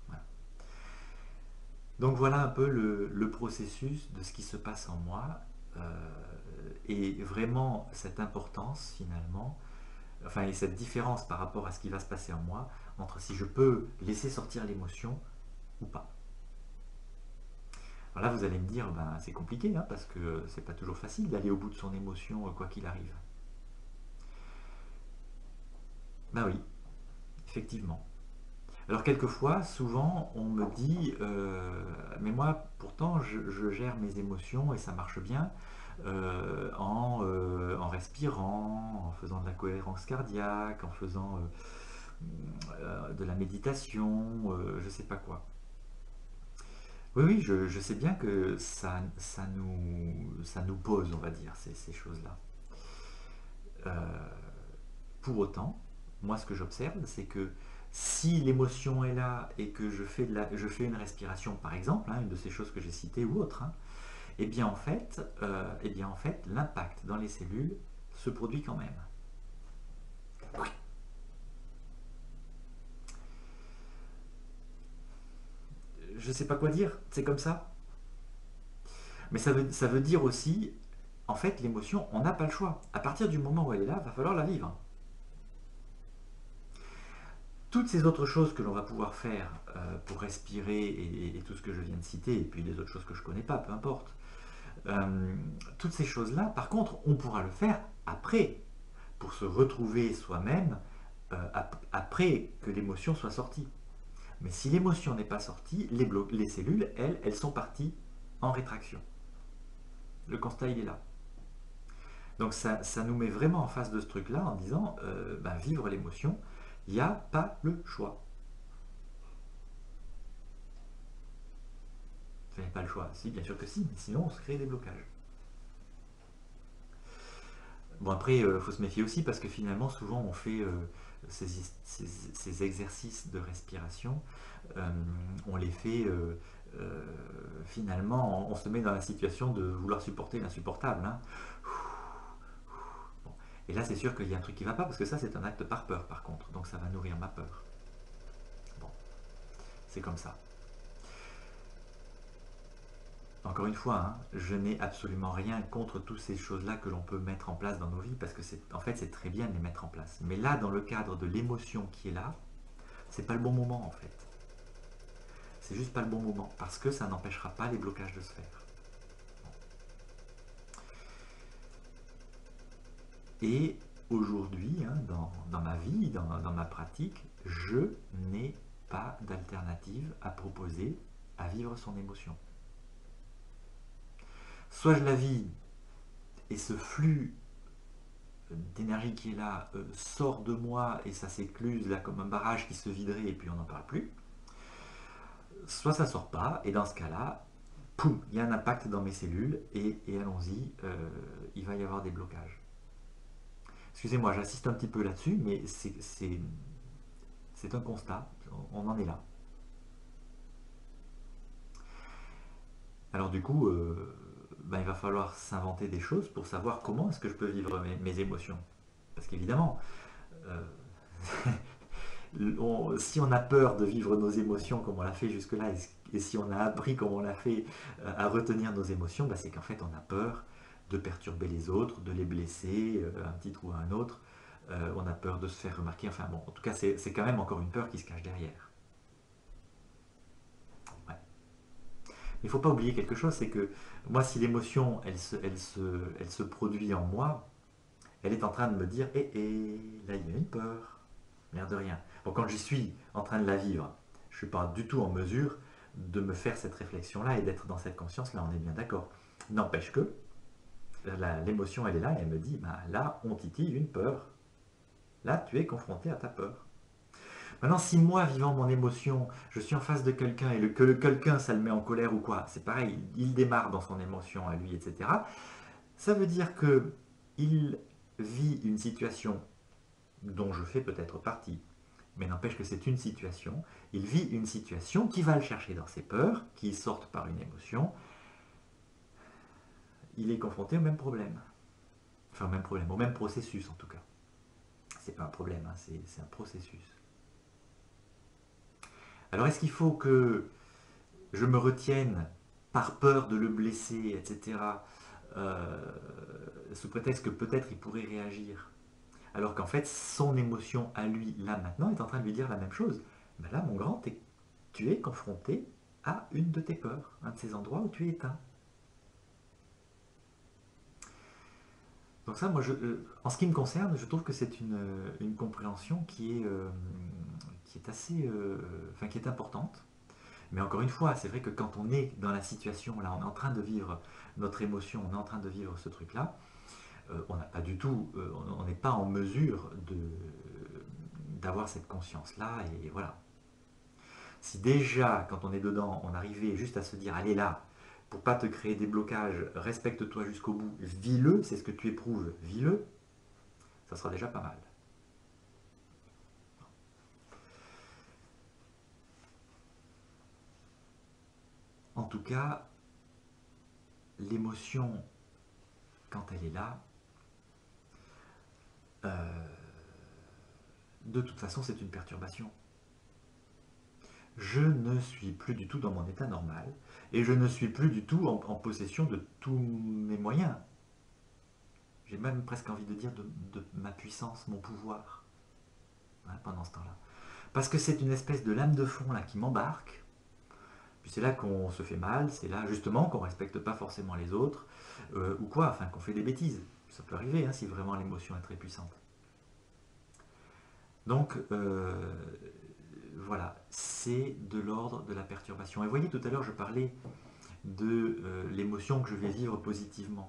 Voilà. Donc voilà un peu le processus de ce qui se passe en moi, et vraiment cette importance finalement, enfin et cette différence par rapport à ce qui va se passer en moi, entre si je peux laisser sortir l'émotion ou pas. Alors là vous allez me dire, ben, c'est compliqué, hein, parce que c'est pas toujours facile d'aller au bout de son émotion quoi qu'il arrive. Ben oui, effectivement. Alors quelquefois, souvent, on me dit, mais moi, pourtant, je gère mes émotions et ça marche bien en respirant, en faisant de la cohérence cardiaque, en faisant de la méditation, je sais pas quoi. Oui, oui, je sais bien que ça nous pose, on va dire, ces choses-là. Euh, pour autant, moi, ce que j'observe, c'est que si l'émotion est là et que je fais une respiration, par exemple, hein, une de ces choses que j'ai citées ou autre, hein, eh bien en fait, l'impact dans les cellules se produit quand même. Je ne sais pas quoi dire, c'est comme ça. Mais ça veut dire aussi, en fait, l'émotion, on n'a pas le choix. À partir du moment où elle est là, il va falloir la vivre. Toutes ces autres choses que l'on va pouvoir faire pour respirer et tout ce que je viens de citer, et puis les autres choses que je ne connais pas, peu importe, toutes ces choses-là, par contre, on pourra le faire après, pour se retrouver soi-même, après que l'émotion soit sortie. Mais si l'émotion n'est pas sortie, les cellules, elles sont parties en rétraction. Le constat, il est là. Donc ça nous met vraiment en face de ce truc-là en disant, vivre l'émotion, il n'y a pas le choix. Vous n'avez pas le choix. Si, bien sûr que si, mais sinon on se crée des blocages. Bon, après, il faut se méfier aussi parce que finalement, souvent, on fait ces exercices de respiration, on les fait finalement, on se met dans la situation de vouloir supporter l'insupportable, hein. Bon. Et là, c'est sûr qu'il y a un truc qui ne va pas parce que ça, c'est un acte par peur, par contre. Donc, ça va nourrir ma peur. Bon, c'est comme ça. Encore une fois, hein, je n'ai absolument rien contre toutes ces choses-là que l'on peut mettre en place dans nos vies, parce que en fait, c'est très bien de les mettre en place. Mais là, dans le cadre de l'émotion qui est là, c'est pas le bon moment en fait. C'est juste pas le bon moment, parce que ça n'empêchera pas les blocages de se faire. Et aujourd'hui, hein, dans ma vie, dans ma pratique, je n'ai pas d'alternative à proposer à vivre son émotion. Soit je la vis et ce flux d'énergie qui est là sort de moi et ça s'écluse là comme un barrage qui se viderait et puis on n'en parle plus, soit ça sort pas, et dans ce cas-là, poum, il y a un impact dans mes cellules et allons-y, il va y avoir des blocages. Excusez-moi, j'insiste un petit peu là-dessus, mais c'est un constat, on en est là. Alors du coup, ben, il va falloir s'inventer des choses pour savoir comment est-ce que je peux vivre mes émotions. Parce qu'évidemment, euh, si on a peur de vivre nos émotions comme on l'a fait jusque-là, et si on a appris comme on l'a fait à retenir nos émotions, ben, c'est qu'en fait on a peur de perturber les autres, de les blesser, un petit ou un autre. On a peur de se faire remarquer. Enfin bon, en tout cas, c'est quand même encore une peur qui se cache derrière. Ouais. Il ne faut pas oublier quelque chose, c'est que moi, si l'émotion, elle se produit en moi, elle est en train de me dire, là, il y a une peur. Merde de rien. Bon, quand j'y suis en train de la vivre, je ne suis pas du tout en mesure de me faire cette réflexion-là et d'être dans cette conscience-là, on est bien d'accord. N'empêche que l'émotion, elle est là et elle me dit, ben, là, on titille une peur. Là, tu es confronté à ta peur. Maintenant, si moi, vivant mon émotion, je suis en face de quelqu'un et que le quelqu'un, ça le met en colère ou quoi, c'est pareil, il démarre dans son émotion à lui, etc. Ça veut dire que il vit une situation dont je fais peut-être partie, mais n'empêche que c'est une situation, il vit une situation qui va le chercher dans ses peurs, qui sortent par une émotion, il est confronté au même problème. Enfin, au même problème, au même processus en tout cas. C'est pas un problème, hein, c'est un processus. Alors est-ce qu'il faut que je me retienne par peur de le blesser, etc., euh, sous prétexte que peut-être il pourrait réagir, alors qu'en fait son émotion à lui, là maintenant, est en train de lui dire la même chose. Ben là, mon grand, tu es confronté à une de tes peurs, un de ces endroits où tu es éteint. Donc ça, moi, en ce qui me concerne, je trouve que c'est une compréhension qui est assez, enfin, qui est importante. Mais encore une fois, c'est vrai que quand on est dans la situation, là, on est en train de vivre notre émotion, on est en train de vivre ce truc-là, on n'a pas du tout, on n'est pas en mesure d'avoir cette conscience-là, et voilà. Si déjà, quand on est dedans, on arrivait juste à se dire, allez là, pour pas te créer des blocages, respecte-toi jusqu'au bout, vis-le, c'est ce que tu éprouves, vis-le, ça sera déjà pas mal. En tout cas, l'émotion, quand elle est là, euh, de toute façon, c'est une perturbation. Je ne suis plus du tout dans mon état normal et je ne suis plus du tout en possession de tous mes moyens. J'ai même presque envie de dire de ma puissance, mon pouvoir, hein, pendant ce temps-là. Parce que c'est une espèce de lame de fond là qui m'embarque. Puis c'est là qu'on se fait mal, c'est là justement qu'on ne respecte pas forcément les autres, ou quoi, enfin qu'on fait des bêtises. Ça peut arriver hein, si vraiment l'émotion est très puissante. Donc voilà, c'est de l'ordre de la perturbation. Et vous voyez, tout à l'heure, je parlais de l'émotion que je vais vivre positivement.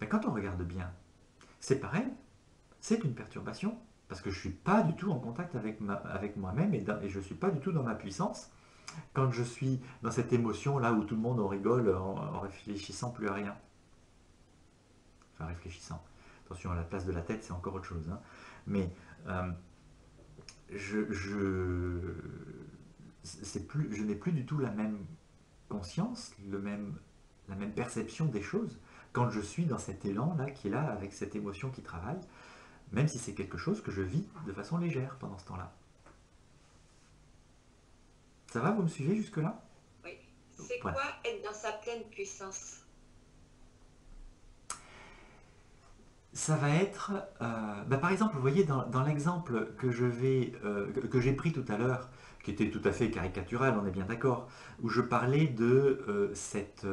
Ben, quand on regarde bien, c'est pareil, c'est une perturbation, parce que je ne suis pas du tout en contact avec moi-même et je ne suis pas du tout dans ma puissance quand je suis dans cette émotion là où tout le monde en rigole en réfléchissant plus à rien. Enfin, réfléchissant. Attention, à la place de la tête, c'est encore autre chose. Hein. Mais euh, je, je n'ai plus du tout la même conscience, la même perception des choses quand je suis dans cet élan là qui est là avec cette émotion qui travaille, même si c'est quelque chose que je vis de façon légère pendant ce temps-là. Ça va, vous me suivez jusque-là? Oui. C'est Voilà. quoi être dans sa pleine puissance? Ça va être, bah, par exemple, vous voyez, dans l'exemple que j'ai pris tout à l'heure, qui était tout à fait caricatural, on est bien d'accord, où je parlais de cette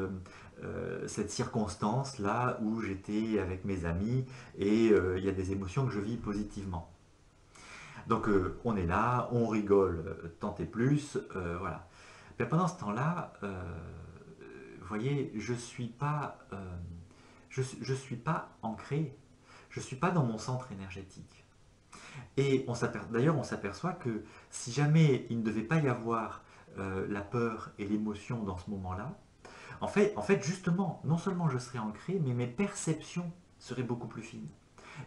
circonstance-là où j'étais avec mes amis et il y a des émotions que je vis positivement. Donc on est là, on rigole tant et plus, voilà. Mais pendant ce temps-là, vous voyez, je suis pas je suis pas ancré, je suis pas dans mon centre énergétique. Et d'ailleurs, on s'aperçoit que si jamais il ne devait pas y avoir la peur et l'émotion dans ce moment-là, en fait, justement, non seulement je serais ancré, mais mes perceptions seraient beaucoup plus fines.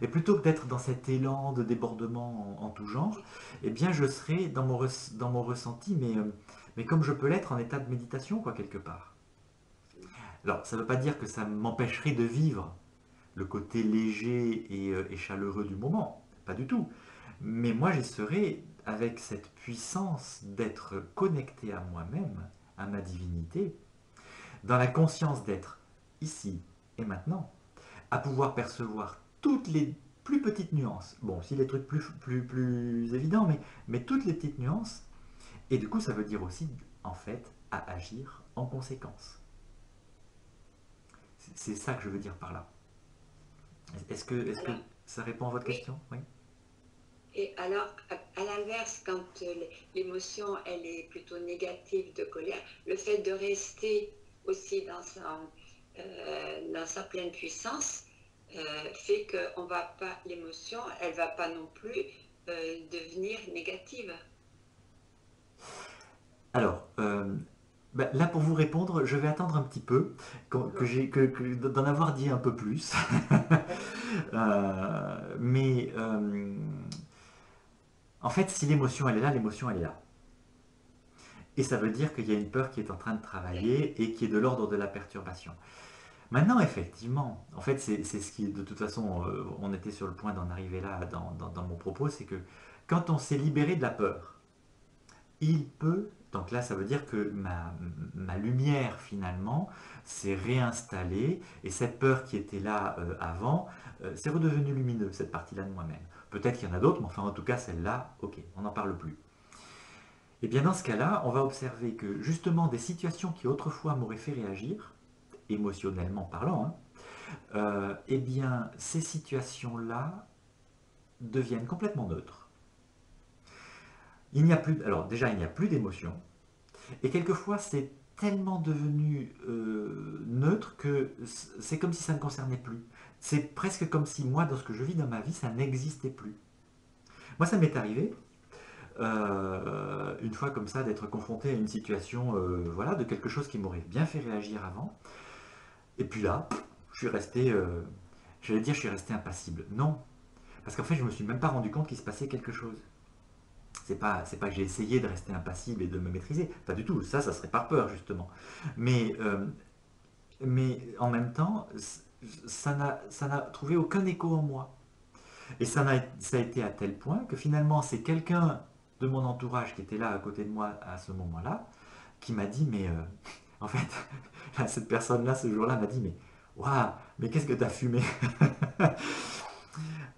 Et plutôt que d'être dans cet élan de débordement en tout genre, eh bien, je serais dans mon ressenti, mais comme je peux l'être en état de méditation, quoi, quelque part. Alors, ça ne veut pas dire que ça m'empêcherait de vivre le côté léger et chaleureux du moment, pas du tout. Mais moi, j'y serais avec cette puissance d'être connecté à moi-même, à ma divinité, dans la conscience d'être ici et maintenant, à pouvoir percevoir toutes les plus petites nuances. Bon, aussi les trucs plus évidents, mais toutes les petites nuances. Et du coup, ça veut dire aussi, en fait, à agir en conséquence. C'est ça que je veux dire par là. Est-ce que Alors, ça répond à votre oui. question? Oui. Et alors, à l'inverse, quand l'émotion, elle est plutôt négative de colère, le fait de rester aussi dans sa pleine puissance fait que l'émotion, elle va pas non plus devenir négative. Alors, là pour vous répondre, je vais attendre un petit peu, d'en avoir dit un peu plus. Mais en fait, si l'émotion elle est là, l'émotion elle est là. Et ça veut dire qu'il y a une peur qui est en train de travailler et qui est de l'ordre de la perturbation. Maintenant, effectivement, en fait, c'est ce qui, de toute façon, on était sur le point d'en arriver là dans mon propos, c'est que quand on s'est libéré de la peur, il peut, donc là ça veut dire que ma lumière finalement s'est réinstallée et cette peur qui était là avant, c'est redevenu lumineux, cette partie-là de moi-même. Peut-être qu'il y en a d'autres, mais enfin en tout cas celle-là, ok, on n'en parle plus. Et bien dans ce cas-là, on va observer que justement des situations qui autrefois m'auraient fait réagir, émotionnellement parlant, hein, eh bien ces situations-là deviennent complètement neutres. Il n'y a plus, alors déjà il n'y a plus d'émotion, et quelquefois, c'est tellement devenu neutre que c'est comme si ça ne concernait plus. C'est presque comme si moi, dans ce que je vis dans ma vie, ça n'existait plus. Moi, ça m'est arrivé, une fois comme ça, d'être confronté à une situation, voilà, de quelque chose qui m'aurait bien fait réagir avant. Et puis là, je suis resté, j'allais dire, je suis resté impassible. Non, parce qu'en fait, je me suis même pas rendu compte qu'il se passait quelque chose. C'est pas que j'ai essayé de rester impassible et de me maîtriser, pas du tout, ça serait par peur justement. Mais, mais en même temps, ça n'a trouvé aucun écho en moi. Et ça a été à tel point que finalement c'est quelqu'un de mon entourage qui était là à côté de moi à ce moment-là, qui m'a dit, mais en fait, cette personne-là ce jour-là m'a dit, mais waouh, mais qu'est-ce que t'as fumé?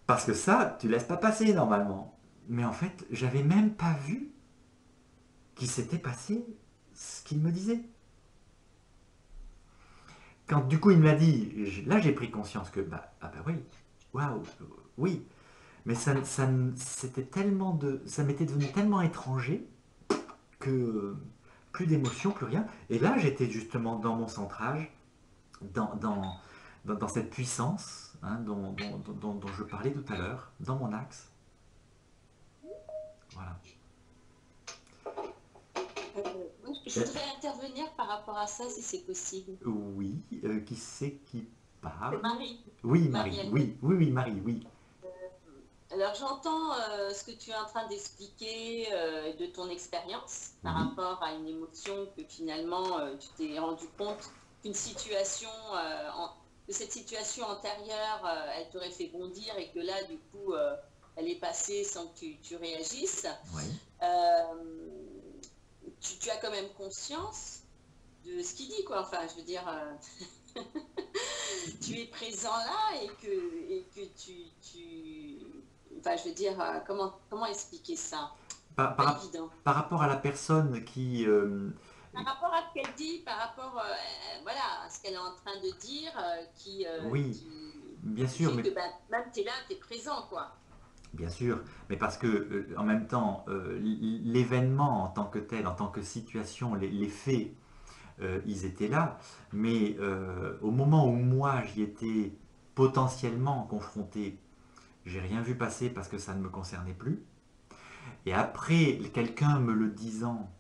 Parce que ça, tu laisses pas passer normalement. Mais en fait, j'avais même pas vu qu'il s'était passé ce qu'il me disait. Quand du coup il me l'a dit, là j'ai pris conscience que, ah bah oui, waouh, oui, mais c'était tellement ça m'était devenu tellement étranger que plus d'émotion, plus rien. Et là j'étais justement dans mon centrage, dans, dans, dans cette puissance hein, dont je parlais tout à l'heure, dans mon axe. Voilà. Je voudrais intervenir par rapport à ça, si c'est possible. Oui, qui c'est qui C'est parle? Marie. Oui, Marie, Marie-Hélène. oui, Marie, oui. Alors j'entends ce que tu es en train d'expliquer de ton expérience par Oui, rapport à une émotion que finalement tu t'es rendu compte qu'une situation, que cette situation antérieure, elle t'aurait fait bondir et que là du coup elle est passée sans que tu réagisses. oui. Euh, tu as quand même conscience de ce qu'il dit, quoi. Enfin, je veux dire, tu es présent là et que enfin, je veux dire, comment expliquer ça? Par, Pas par, évident. par rapport à la personne qui... Par rapport à ce qu'elle dit, par rapport voilà, à ce qu'elle est en train de dire, oui, bien qui sûr, fait mais que ben, même tu es là, tu es présent, quoi. bien sûr, mais parce que en même temps, l'événement en tant que tel, en tant que situation, les faits ils étaient là, mais au moment où moi j'y étais potentiellement confronté, j'ai rien vu passer parce que ça ne me concernait plus. Et après, quelqu'un me le disant,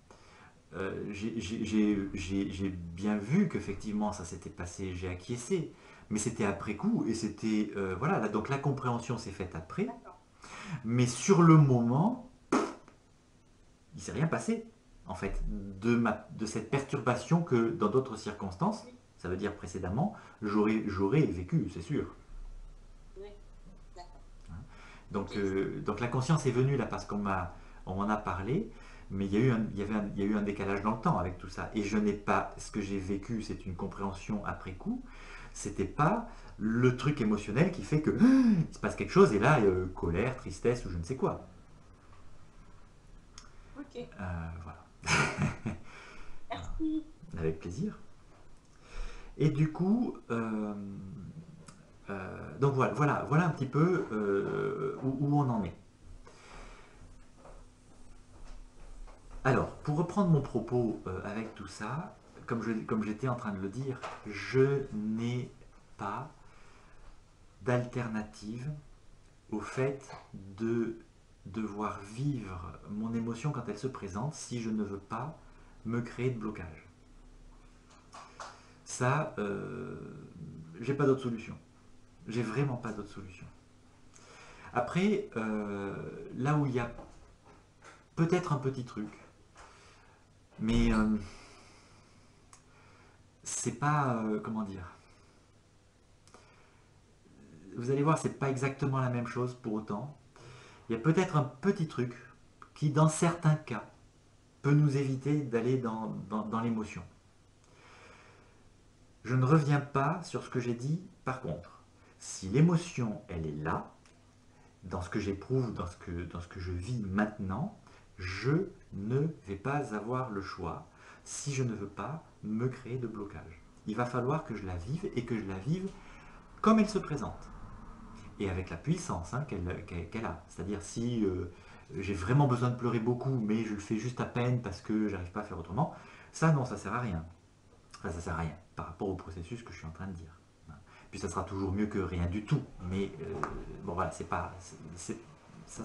j'ai bien vu qu'effectivement ça s'était passé, j'ai acquiescé, mais c'était après coup, et c'était, voilà, donc la compréhension s'est faite après, D'accord. mais sur le moment, il s'est rien passé, en fait, de cette perturbation que dans d'autres circonstances, Oui, ça veut dire précédemment, j'aurais vécu, c'est sûr. oui, d'accord. Donc, Ok. donc la conscience est venue là parce on m'en a parlé, mais il y a eu un décalage dans le temps avec tout ça. Et je n'ai pas, ce que j'ai vécu, c'est une compréhension après coup. C'était pas le truc émotionnel qui fait que il se passe quelque chose et là, colère, tristesse ou je ne sais quoi. Ok. Voilà, Merci. avec plaisir. Et du coup, donc voilà un petit peu où on en est. Alors, pour reprendre mon propos avec tout ça, comme j'étais en train de le dire, je n'ai pas d'alternative au fait de devoir vivre mon émotion quand elle se présente si je ne veux pas me créer de blocage. Ça, j'ai pas d'autre solution. J'ai vraiment pas d'autre solution. Après, là où il y a peut-être un petit truc, mais c'est pas, comment dire, vous allez voir, c'est pas exactement la même chose pour autant. Il y a peut-être un petit truc qui, dans certains cas, peut nous éviter d'aller dans l'émotion. Je ne reviens pas sur ce que j'ai dit, par contre. Si l'émotion, elle est là, dans ce que j'éprouve, dans ce que je vis maintenant, je ne vais pas avoir le choix si je ne veux pas me créer de blocage. Il va falloir que je la vive et que je la vive comme elle se présente. Et avec la puissance qu'elle a. C'est-à-dire si j'ai vraiment besoin de pleurer beaucoup, mais je le fais juste à peine parce que j'arrive pas à faire autrement, ça non, ça sert à rien. Ça sert à rien par rapport au processus que je suis en train de dire. Puis ça sera toujours mieux que rien du tout. Mais bon voilà, c'est pas. Ça,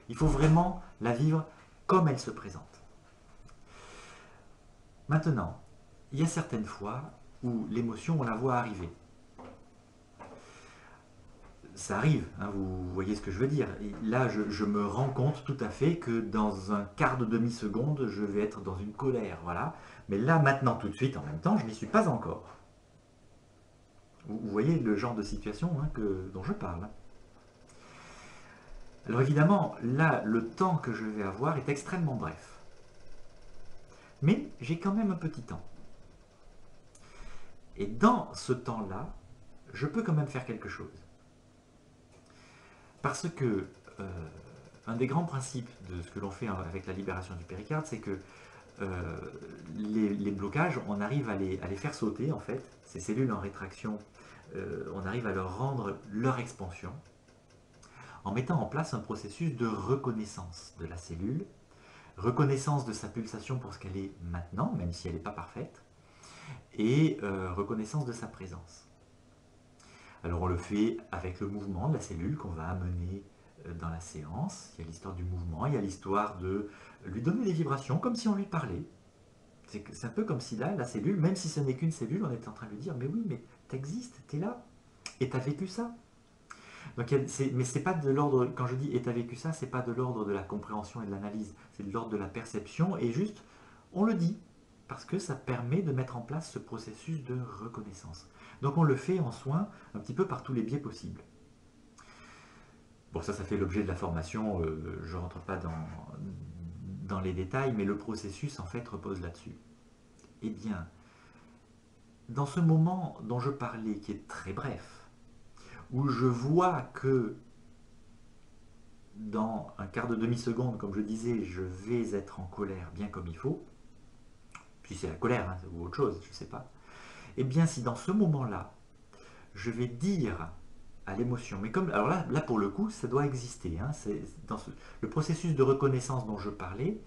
il faut vraiment la vivre comme elle se présente. Maintenant, il y a certaines fois où l'émotion, on la voit arriver. Ça arrive, hein, vous voyez ce que je veux dire. Et là, je me rends compte tout à fait que dans un quart de demi-seconde, je vais être dans une colère, voilà. Mais là, maintenant, tout de suite, en même temps, je n'y suis pas encore. Vous voyez le genre de situation hein, dont je parle. Alors évidemment, là, le temps que je vais avoir est extrêmement bref. Mais j'ai quand même un petit temps. Et dans ce temps-là, je peux quand même faire quelque chose. Parce que un des grands principes de ce que l'on fait avec la libération du péricarde, c'est que les blocages, on arrive à les faire sauter, en fait. Ces cellules en rétraction, on arrive à leur rendre leur expansion en mettant en place un processus de reconnaissance de la cellule, reconnaissance de sa pulsation pour ce qu'elle est maintenant, même si elle n'est pas parfaite, et reconnaissance de sa présence. Alors on le fait avec le mouvement de la cellule qu'on va amener dans la séance. Il y a l'histoire du mouvement, il y a l'histoire de lui donner des vibrations comme si on lui parlait. C'est un peu comme si là, la cellule, même si ce n'est qu'une cellule, on est en train de lui dire « mais oui, mais t'existes, t'es là, et t'as vécu ça ». Donc, mais c'est pas de l'ordre, quand je dis « et t'as vécu ça », c'est pas de l'ordre de la compréhension et de l'analyse, c'est de l'ordre de la perception, et juste, on le dit, parce que ça permet de mettre en place ce processus de reconnaissance. Donc on le fait en soin un petit peu par tous les biais possibles. Bon, ça fait l'objet de la formation, je ne rentre pas dans les détails, mais le processus en fait repose là-dessus. Eh bien, dans ce moment dont je parlais, qui est très bref, où je vois que dans un quart de demi-seconde, comme je disais, je vais être en colère bien comme il faut, puis c'est la colère hein, ou autre chose, je ne sais pas, eh bien si dans ce moment-là, je vais dire à l'émotion, mais comme, alors là pour le coup, ça doit exister, hein, le processus de reconnaissance dont je parlais,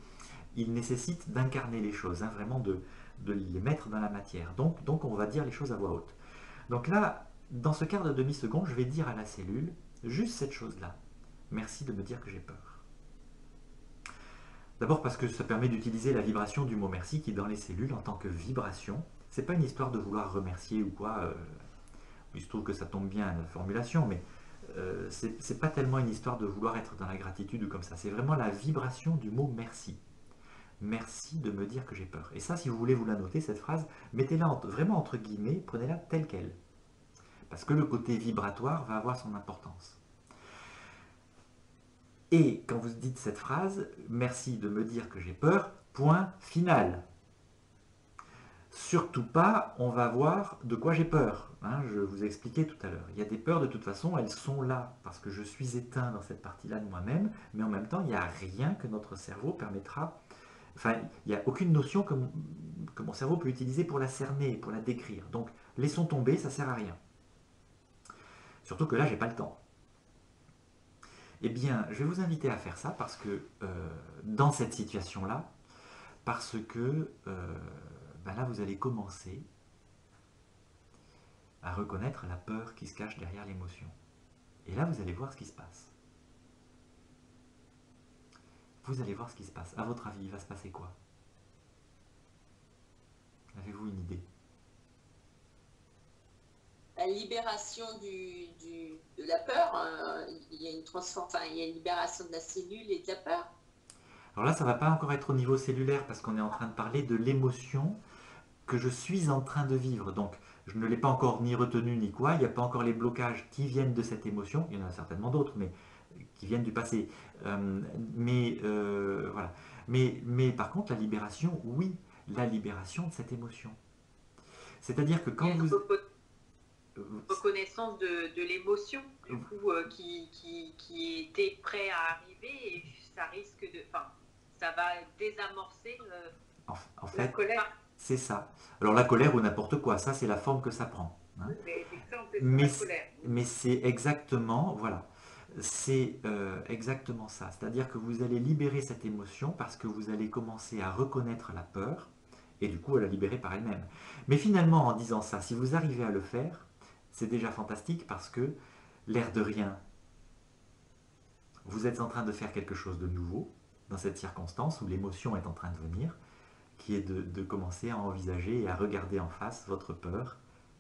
il nécessite d'incarner les choses, hein, vraiment de les mettre dans la matière. Donc on va dire les choses à voix haute. Donc là, dans ce quart de demi-seconde, je vais dire à la cellule juste cette chose-là. Merci de me dire que j'ai peur. D'abord parce que ça permet d'utiliser la vibration du mot merci qui dans les cellules en tant que vibration. C'est pas une histoire de vouloir remercier ou quoi. Il se trouve que ça tombe bien à la formulation, mais c'est pas tellement une histoire de vouloir être dans la gratitude ou comme ça. C'est vraiment la vibration du mot merci. Merci de me dire que j'ai peur. Et ça, si vous voulez vous la noter, cette phrase, mettez-la vraiment entre guillemets, prenez-la telle qu'elle. Parce que le côté vibratoire va avoir son importance. Et quand vous dites cette phrase, merci de me dire que j'ai peur, point final. Surtout pas, on va voir de quoi j'ai peur. Hein, je vous ai expliqué tout à l'heure. Il y a des peurs, de toute façon, elles sont là, parce que je suis éteint dans cette partie-là de moi-même, mais en même temps, il n'y a rien que notre cerveau permettra. Enfin, il n'y a aucune notion que mon cerveau peut utiliser pour la cerner, pour la décrire. Donc, laissons tomber, ça ne sert à rien. Surtout que là, j'ai pas le temps. Eh bien, je vais vous inviter à faire ça parce que dans cette situation-là, parce que là, vous allez commencer à reconnaître la peur qui se cache derrière l'émotion. Et là, vous allez voir ce qui se passe. Vous allez voir ce qui se passe. À votre avis, il va se passer quoi? Avez-vous une idée? La libération de la peur, il y a il y a une libération de la cellule et de la peur. Alors là, ça ne va pas encore être au niveau cellulaire parce qu'on est en train de parler de l'émotion que je suis en train de vivre. Donc, je ne l'ai pas encore ni retenu ni quoi. Il n'y a pas encore les blocages qui viennent de cette émotion. Il y en a certainement d'autres, mais qui viennent du passé. Voilà. Mais par contre, la libération, oui, la libération de cette émotion. C'est-à-dire que quand vous... reconnaissance de l'émotion du coup qui était prêt à arriver et ça risque de, enfin, ça va désamorcer en fait, la colère. C'est ça. Alors la colère ou n'importe quoi, ça c'est la forme que ça prend. Hein. Mais c'est exactement, voilà, c'est exactement ça. C'est-à-dire que vous allez libérer cette émotion parce que vous allez commencer à reconnaître la peur et du coup à la libérer par elle-même. Mais finalement, en disant ça, si vous arrivez à le faire, c'est déjà fantastique parce que, l'air de rien, vous êtes en train de faire quelque chose de nouveau dans cette circonstance où l'émotion est en train de venir, qui est de commencer à envisager et à regarder en face votre peur,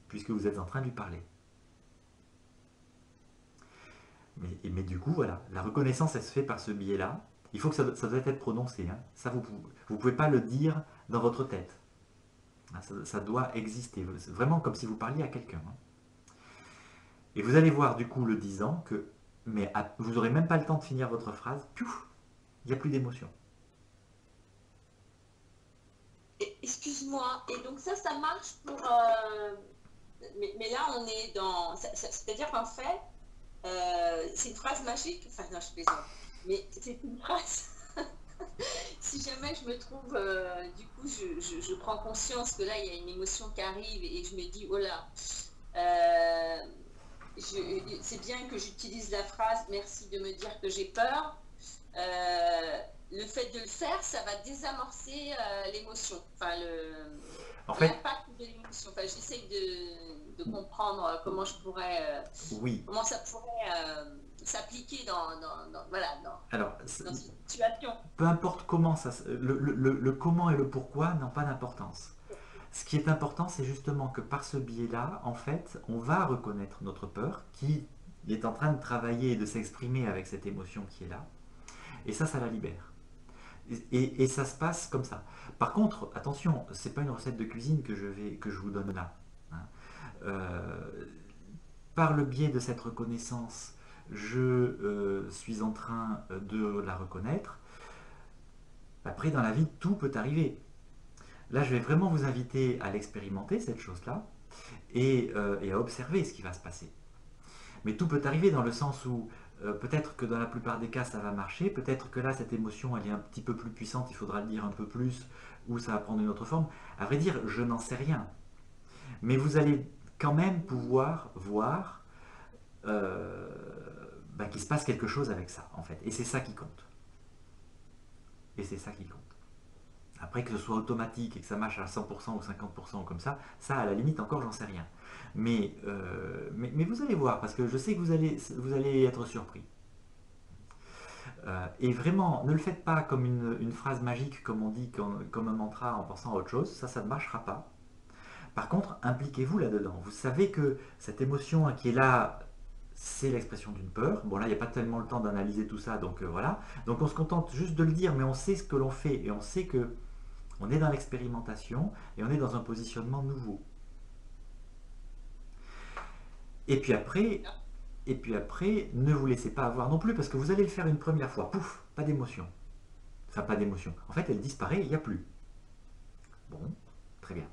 puisque vous êtes en train de lui parler. Mais du coup, voilà, la reconnaissance, elle se fait par ce biais-là. Il faut que ça doit être prononcé. Hein. Ça, vous ne pouvez pas le dire dans votre tête. Ça doit exister. C'est vraiment comme si vous parliez à quelqu'un. Hein. Et vous allez voir du coup le disant que, mais vous n'aurez même pas le temps de finir votre phrase, pouf, il n'y a plus d'émotion. Excuse-moi, et donc ça marche pour... mais là on est dans... C'est-à-dire qu'en fait, c'est une phrase magique, enfin non je plaisante, mais c'est une phrase... Si jamais je me trouve, du coup je prends conscience que là il y a une émotion qui arrive et je me dis, oh là... c'est bien que j'utilise la phrase « merci de me dire que j'ai peur ». Le fait de le faire, ça va désamorcer l'émotion, enfin l'impact de l'émotion. Enfin, j'essaye de comprendre comment je pourrais, comment ça pourrait s'appliquer dans cette situation. Peu importe comment, le comment et le pourquoi n'ont pas d'importance. Ce qui est important, c'est justement que par ce biais-là, en fait, on va reconnaître notre peur qui est en train de travailler et de s'exprimer avec cette émotion qui est là. Et ça la libère. Et ça se passe comme ça. Par contre, attention, ce n'est pas une recette de cuisine que je vous donne là. Hein. Par le biais de cette reconnaissance, je suis en train de la reconnaître. Après, dans la vie, tout peut arriver. Là, je vais vraiment vous inviter à l'expérimenter, cette chose-là, et à observer ce qui va se passer. Mais tout peut arriver dans le sens où peut-être que dans la plupart des cas, ça va marcher, peut-être que là, cette émotion, elle est un petit peu plus puissante, il faudra le dire un peu plus, ou ça va prendre une autre forme. À vrai dire, je n'en sais rien. Mais vous allez quand même pouvoir voir qu'il se passe quelque chose avec ça, en fait. Et c'est ça qui compte. Et c'est ça qui compte. Après, que ce soit automatique et que ça marche à 100% ou 50% comme ça à la limite encore j'en sais rien. Mais vous allez voir, parce que je sais que vous allez être surpris. Et vraiment, ne le faites pas comme une phrase magique, comme on dit, comme un mantra en pensant à autre chose, ça ne marchera pas. Par contre, impliquez-vous là-dedans. Vous savez que cette émotion qui est là, c'est l'expression d'une peur. Bon là, il n'y a pas tellement le temps d'analyser tout ça, donc voilà. Donc on se contente juste de le dire, mais on sait ce que l'on fait et on sait que on est dans l'expérimentation et on est dans un positionnement nouveau. Et puis après, ne vous laissez pas avoir non plus, parce que vous allez le faire une première fois. Pouf, pas d'émotion. Enfin, pas d'émotion. En fait, elle disparaît, il n'y a plus. Bon, très bien.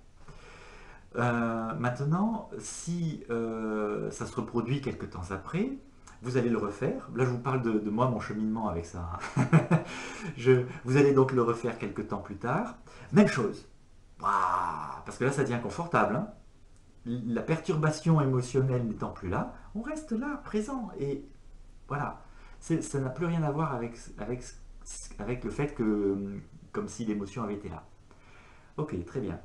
Maintenant, si ça se reproduit quelques temps après, vous allez le refaire. Là, je vous parle de moi, mon cheminement avec ça. Vous allez donc le refaire quelques temps plus tard. Même chose. Waouh, parce que là, ça devient confortable. Hein. La perturbation émotionnelle n'étant plus là, on reste là, présent. Et voilà. Ça n'a plus rien à voir avec le fait que, comme si l'émotion avait été là. Ok, très bien.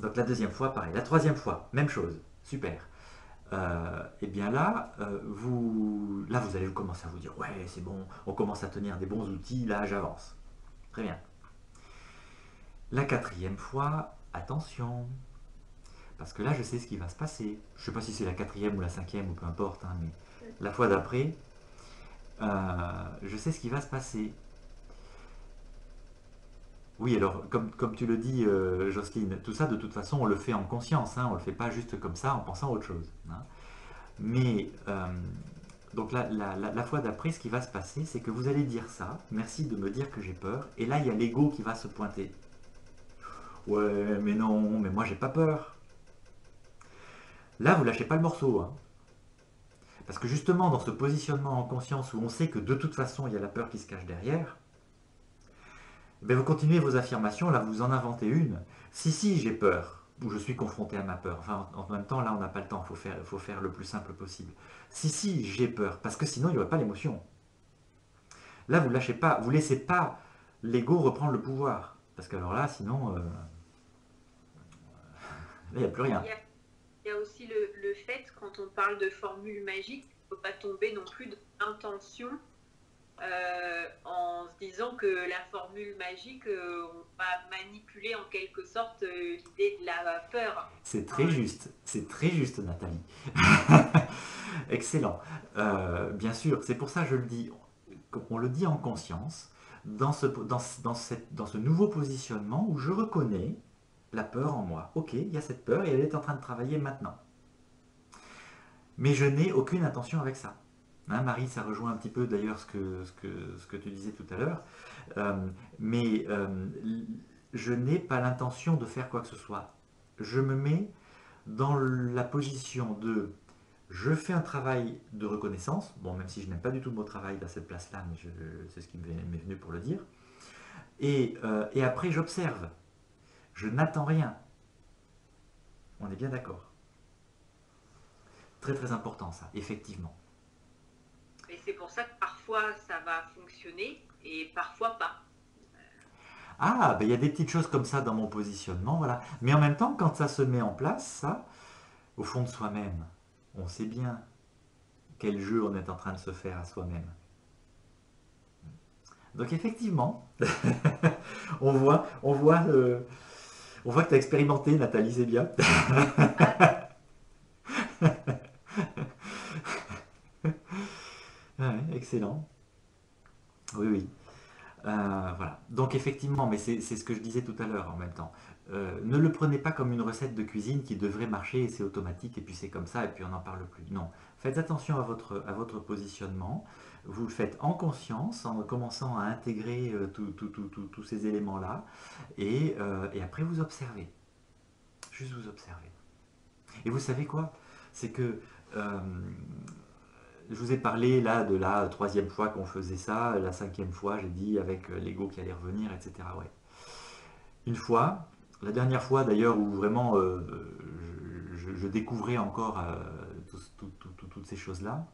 Donc la deuxième fois, pareil. La troisième fois, même chose. Super. Et bien là, vous allez commencer à vous dire, ouais, c'est bon, on commence à tenir des bons outils, là, j'avance. Très bien. La quatrième fois, attention, parce que là, je sais ce qui va se passer. Je ne sais pas si c'est la quatrième ou la cinquième ou peu importe, hein, mais la fois d'après, je sais ce qui va se passer. Oui, alors, comme tu le dis, Jocelyne, tout ça, de toute façon, on le fait en conscience, hein, on ne le fait pas juste comme ça en pensant à autre chose. Hein. Mais, donc la fois d'après, ce qui va se passer, c'est que vous allez dire ça, merci de me dire que j'ai peur, et là, il y a l'ego qui va se pointer. Ouais, mais non, mais moi, j'ai pas peur. Là, vous lâchez pas le morceau, hein. Parce que justement, dans ce positionnement en conscience où on sait que de toute façon, il y a la peur qui se cache derrière, ben vous continuez vos affirmations, là vous en inventez une. Si, j'ai peur, ou je suis confronté à ma peur. Enfin, en même temps, là on n'a pas le temps, faut faire le plus simple possible. Si, j'ai peur, parce que sinon il n'y aurait pas l'émotion. Là, vous lâchez pas, vous laissez pas l'ego reprendre le pouvoir. Parce que alors là, sinon, là, il n'y a plus rien. Il y a aussi le fait, quand on parle de formule magique, il ne faut pas tomber non plus dans l'intention en se disant que la formule magique, on va manipuler en quelque sorte l'idée de la peur. C'est très juste, Nathalie. Excellent. Bien sûr, c'est pour ça que je le dis, on le dit en conscience, dans ce nouveau positionnement où je reconnais la peur en moi. Ok, il y a cette peur et elle est en train de travailler maintenant. Mais je n'ai aucune intention avec ça. Hein, Marie, ça rejoint un petit peu d'ailleurs ce que tu disais tout à l'heure. Mais je n'ai pas l'intention de faire quoi que ce soit. Je me mets dans la position de je fais un travail de reconnaissance, bon, même si je n'aime pas du tout le mot travail à cette place-là, mais c'est ce qui m'est venu pour le dire. Et après, j'observe. Je n'attends rien. On est bien d'accord. Très très important ça, effectivement. Et c'est pour ça que parfois ça va fonctionner et parfois pas. Ah, ben il y a des petites choses comme ça dans mon positionnement, voilà. Mais en même temps, quand ça se met en place, ça, au fond de soi-même, on sait bien quel jeu on est en train de se faire à soi-même. Donc effectivement, on voit que tu as expérimenté, Nathalie, c'est bien. Ouais, excellent. Oui, oui. Voilà. Donc effectivement, mais c'est ce que je disais tout à l'heure en même temps. Ne le prenez pas comme une recette de cuisine qui devrait marcher et c'est automatique et puis c'est comme ça et puis on n'en parle plus. Non. Faites attention à votre positionnement. Vous le faites en conscience, en commençant à intégrer tous ces éléments-là et après vous observez. Juste vous observez. Et vous savez quoi? C'est que je vous ai parlé là de la troisième fois qu'on faisait ça, la cinquième fois, j'ai dit avec l'ego qui allait revenir, etc. Ouais. Une fois, la dernière fois d'ailleurs où vraiment je découvrais encore toutes ces choses-là,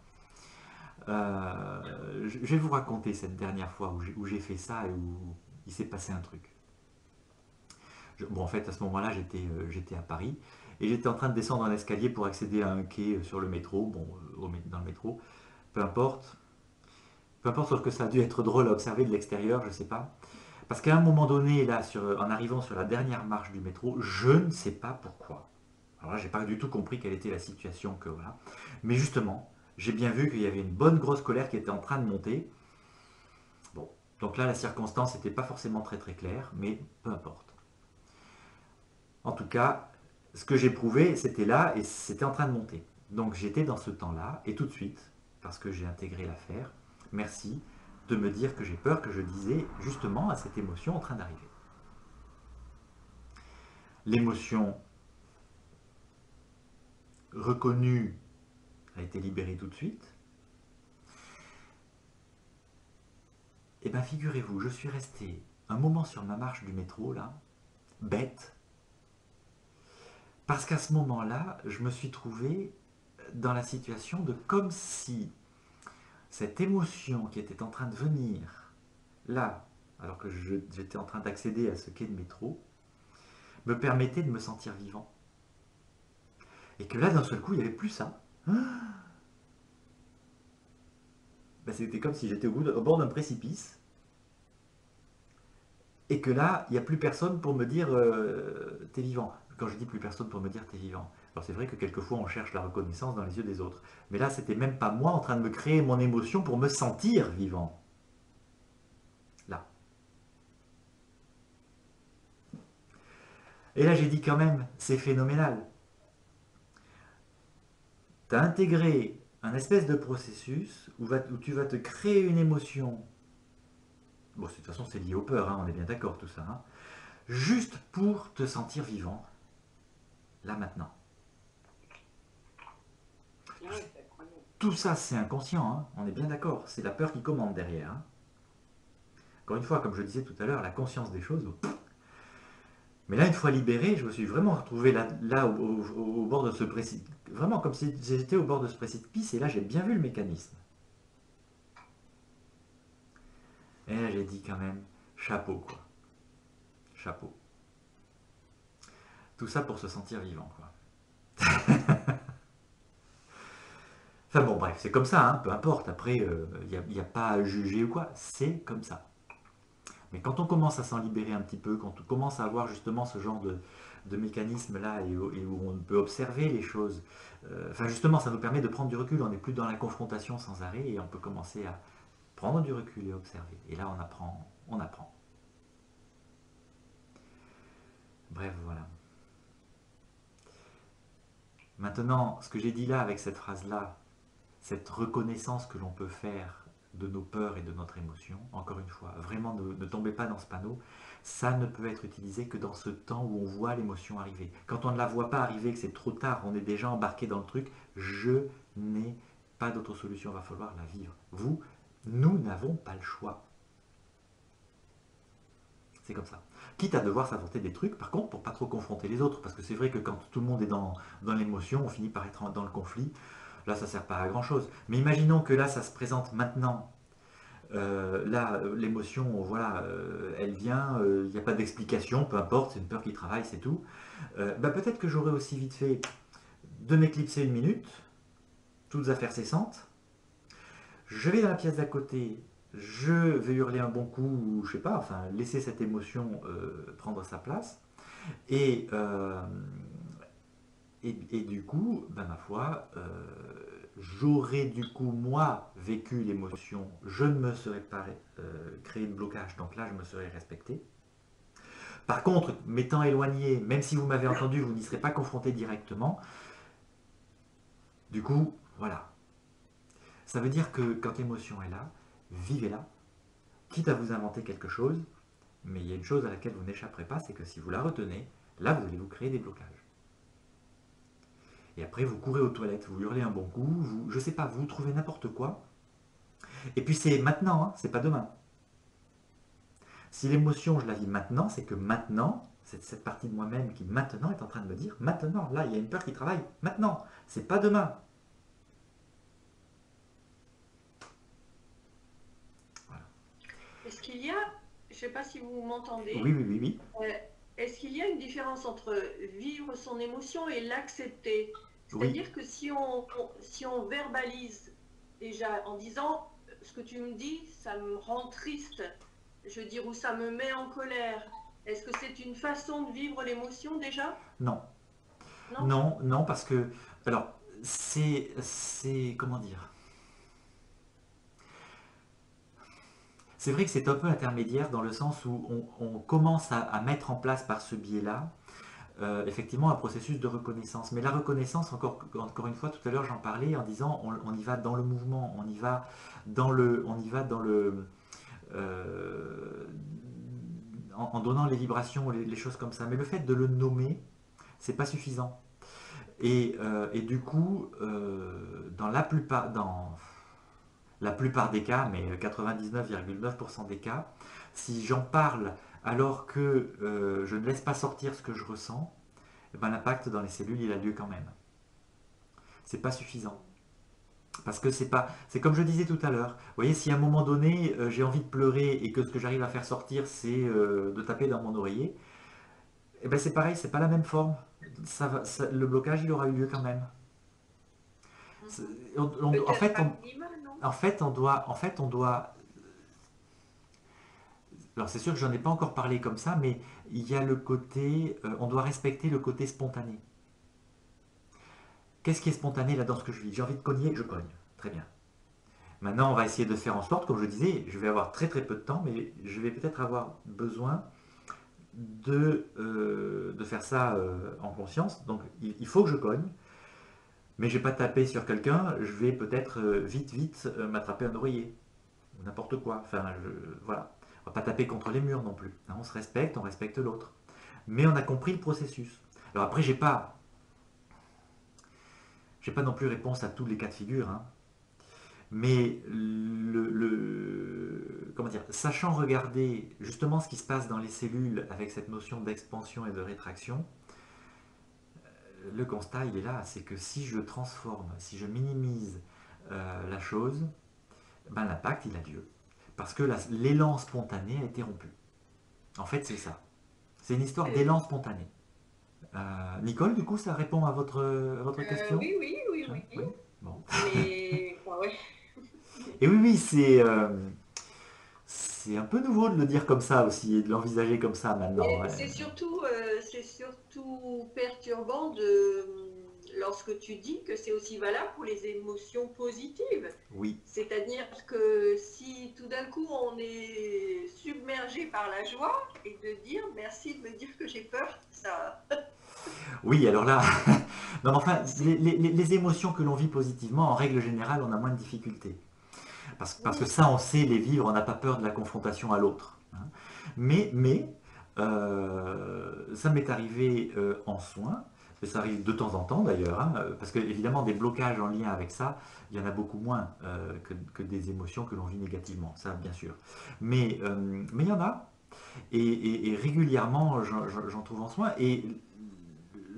je vais vous raconter cette dernière fois où j'ai fait ça et où il s'est passé un truc. Bon, en fait, à ce moment-là, j'étais à Paris et j'étais en train de descendre un escalier pour accéder à un quai sur le métro, bon, dans le métro, peu importe. Peu importe, sauf que ça a dû être drôle à observer de l'extérieur, je sais pas. Parce qu'à un moment donné, là, en arrivant sur la dernière marche du métro, je ne sais pas pourquoi. Alors là, j'ai pas du tout compris quelle était la situation que voilà. Mais justement, j'ai bien vu qu'il y avait une bonne grosse colère qui était en train de monter. Bon, donc là, la circonstance n'était pas forcément très très claire, mais peu importe. En tout cas, ce que j'éprouvais, c'était là et c'était en train de monter. Donc j'étais dans ce temps-là, et tout de suite, parce que j'ai intégré l'affaire, merci de me dire que j'ai peur, que je disais justement à cette émotion en train d'arriver. L'émotion reconnue a été libérée tout de suite. Et bien figurez-vous, je suis resté un moment sur ma marche du métro, là, bête, parce qu'à ce moment-là, je me suis trouvé dans la situation de comme si cette émotion qui était en train de venir là, alors que j'étais en train d'accéder à ce quai de métro, me permettait de me sentir vivant. Et que là, d'un seul coup, il n'y avait plus ça. Ben, c'était comme si j'étais au bord d'un précipice, et que là, il n'y a plus personne pour me dire t'es vivant. Quand je dis plus personne pour me dire t'es vivant, alors c'est vrai que quelquefois on cherche la reconnaissance dans les yeux des autres. Mais là, c'était même pas moi en train de me créer mon émotion pour me sentir vivant. Là. Et là, j'ai dit quand même, c'est phénoménal. Tu as intégré un espèce de processus où tu vas te créer une émotion. Bon, de toute façon, c'est lié aux peurs, hein, on est bien d'accord, tout ça. Hein, juste pour te sentir vivant, là maintenant. Tout ça, c'est inconscient, hein, on est bien d'accord. C'est la peur qui commande derrière. Hein. Encore une fois, comme je disais tout à l'heure, la conscience des choses. Mais là, une fois libéré, je me suis vraiment retrouvé là au bord de ce précipice. Vraiment comme si j'étais au bord de ce précipice, et là, j'ai bien vu le mécanisme. Et là, j'ai dit quand même, chapeau, quoi. Chapeau. Tout ça pour se sentir vivant, quoi. Enfin bon, bref, c'est comme ça, hein, peu importe. Après, il n'y a pas à juger ou quoi, c'est comme ça. Mais quand on commence à s'en libérer un petit peu, quand on commence à avoir justement ce genre de mécanisme-là et où on peut observer les choses, enfin justement, ça nous permet de prendre du recul. On n'est plus dans la confrontation sans arrêt et on peut commencer à prendre du recul et observer. Et là, on apprend, on apprend. Bref, voilà. Maintenant, ce que j'ai dit là avec cette phrase-là, cette reconnaissance que l'on peut faire de nos peurs et de notre émotion, encore une fois, vraiment ne tombez pas dans ce panneau, ça ne peut être utilisé que dans ce temps où on voit l'émotion arriver. Quand on ne la voit pas arriver, que c'est trop tard, on est déjà embarqué dans le truc, je n'ai pas d'autre solution, il va falloir la vivre. Vous, nous n'avons pas le choix. C'est comme ça. Quitte à devoir s'inventer des trucs, par contre, pour pas trop confronter les autres, parce que c'est vrai que quand tout le monde est dans l'émotion, on finit par être dans le conflit. Là, ça ne sert pas à grand chose. Mais imaginons que là, ça se présente maintenant. Là, l'émotion, voilà, elle vient, il n'y a pas d'explication, peu importe, c'est une peur qui travaille, c'est tout. Bah, peut-être que j'aurais aussi vite fait de m'éclipser une minute, toutes affaires cessantes. Je vais dans la pièce d'à côté, je vais hurler un bon coup, ou je sais pas, enfin, laisser cette émotion prendre sa place. Et, et du coup, ben, ma foi, j'aurais du coup, moi, vécu l'émotion, je ne me serais pas créé de blocage, donc là, je me serais respecté. Par contre, m'étant éloigné, même si vous m'avez entendu, vous n'y serez pas confronté directement. Du coup, voilà. Ça veut dire que quand l'émotion est là, vivez-la, quitte à vous inventer quelque chose, mais il y a une chose à laquelle vous n'échapperez pas, c'est que si vous la retenez, là, vous allez vous créer des blocages. Et après, vous courez aux toilettes, vous hurlez un bon coup, je sais pas, vous trouvez n'importe quoi. Et puis c'est maintenant, hein, c'est pas demain. Si l'émotion, je la vis maintenant, c'est que maintenant, c'est cette partie de moi-même qui maintenant est en train de me dire, maintenant, là, il y a une peur qui travaille, maintenant, c'est pas demain. Voilà. Est-ce qu'il y a, je ne sais pas si vous m'entendez, Oui, oui, oui, oui. est-ce qu'il y a une différence entre vivre son émotion et l'accepter? Oui, C'est-à-dire que si on verbalise déjà en disant ce que tu me dis, ça me rend triste, je veux dire, ou ça me met en colère, est-ce que c'est une façon de vivre l'émotion déjà? non, Non? non, non, parce que, alors, comment dire? C'est vrai que c'est un peu intermédiaire dans le sens où on commence à mettre en place par ce biais-là, effectivement, un processus de reconnaissance. Mais la reconnaissance, encore une fois, tout à l'heure j'en parlais en disant on y va dans le mouvement, on y va dans le, euh, en donnant les vibrations, les choses comme ça. Mais le fait de le nommer, c'est pas suffisant. Et du coup, dans la plupart des cas, mais 99,9% des cas, si j'en parle alors que je ne laisse pas sortir ce que je ressens, eh ben, l'impact dans les cellules, il a lieu quand même. C'est pas suffisant. Parce que c'est comme je disais tout à l'heure. Vous voyez, si à un moment donné, j'ai envie de pleurer et que ce que j'arrive à faire sortir, c'est de taper dans mon oreiller, eh ben c'est pareil, c'est pas la même forme. Le blocage, il aura eu lieu quand même. C'est- Mhm. En Peut-être fait, à minima, non? on doit. Alors c'est sûr que j'en ai pas encore parlé comme ça, mais il y a le côté, on doit respecter le côté spontané. Qu'est-ce qui est spontané là dans ce que je vis? J'ai envie de cogner, je cogne. Très bien. Maintenant, on va essayer de faire en sorte, comme je disais, je vais avoir très très peu de temps, mais je vais peut-être avoir besoin de faire ça en conscience. Donc il faut que je cogne, mais je ne vais pas taper sur quelqu'un, je vais peut-être vite m'attraper un oreiller, ou n'importe quoi. Enfin, voilà. On va pas taper contre les murs non plus. Hein, on respecte l'autre. Mais on a compris le processus. Alors après, j'ai pas non plus réponse à tous les cas de figure, hein. Mais comment dire, sachant regarder justement ce qui se passe dans les cellules avec cette notion d'expansion et de rétraction, le constat il est là, c'est que si je transforme, si je minimise la chose, ben, l'impact il a lieu. Parce que l'élan spontané a été rompu. En fait c'est ça. C'est une histoire Euh, d'élan spontané. Nicole, du coup ça répond à votre question? Oui, oui, oui, Hein, oui. oui. Bon. Mais ouais. Et oui, oui, c'est un peu nouveau de le dire comme ça aussi et de l'envisager comme ça maintenant. Et Ouais. c'est surtout perturbant de, lorsque tu dis que c'est aussi valable pour les émotions positives. Oui, C'est-à-dire que si tout d'un coup on est submergé par la joie et de dire merci de me dire que j'ai peur, ça, oui, alors là, non, mais enfin, c'est, les émotions que l'on vit positivement, en règle générale, on a moins de difficultés. Parce que oui, ça, on sait les vivre, on n'a pas peur de la confrontation à l'autre. Hein. Mais ça m'est arrivé en soins, et ça arrive de temps en temps d'ailleurs, hein, parce que évidemment des blocages en lien avec ça, il y en a beaucoup moins que des émotions que l'on vit négativement, ça bien sûr. Mais il y en a, et régulièrement j'en trouve en soins, et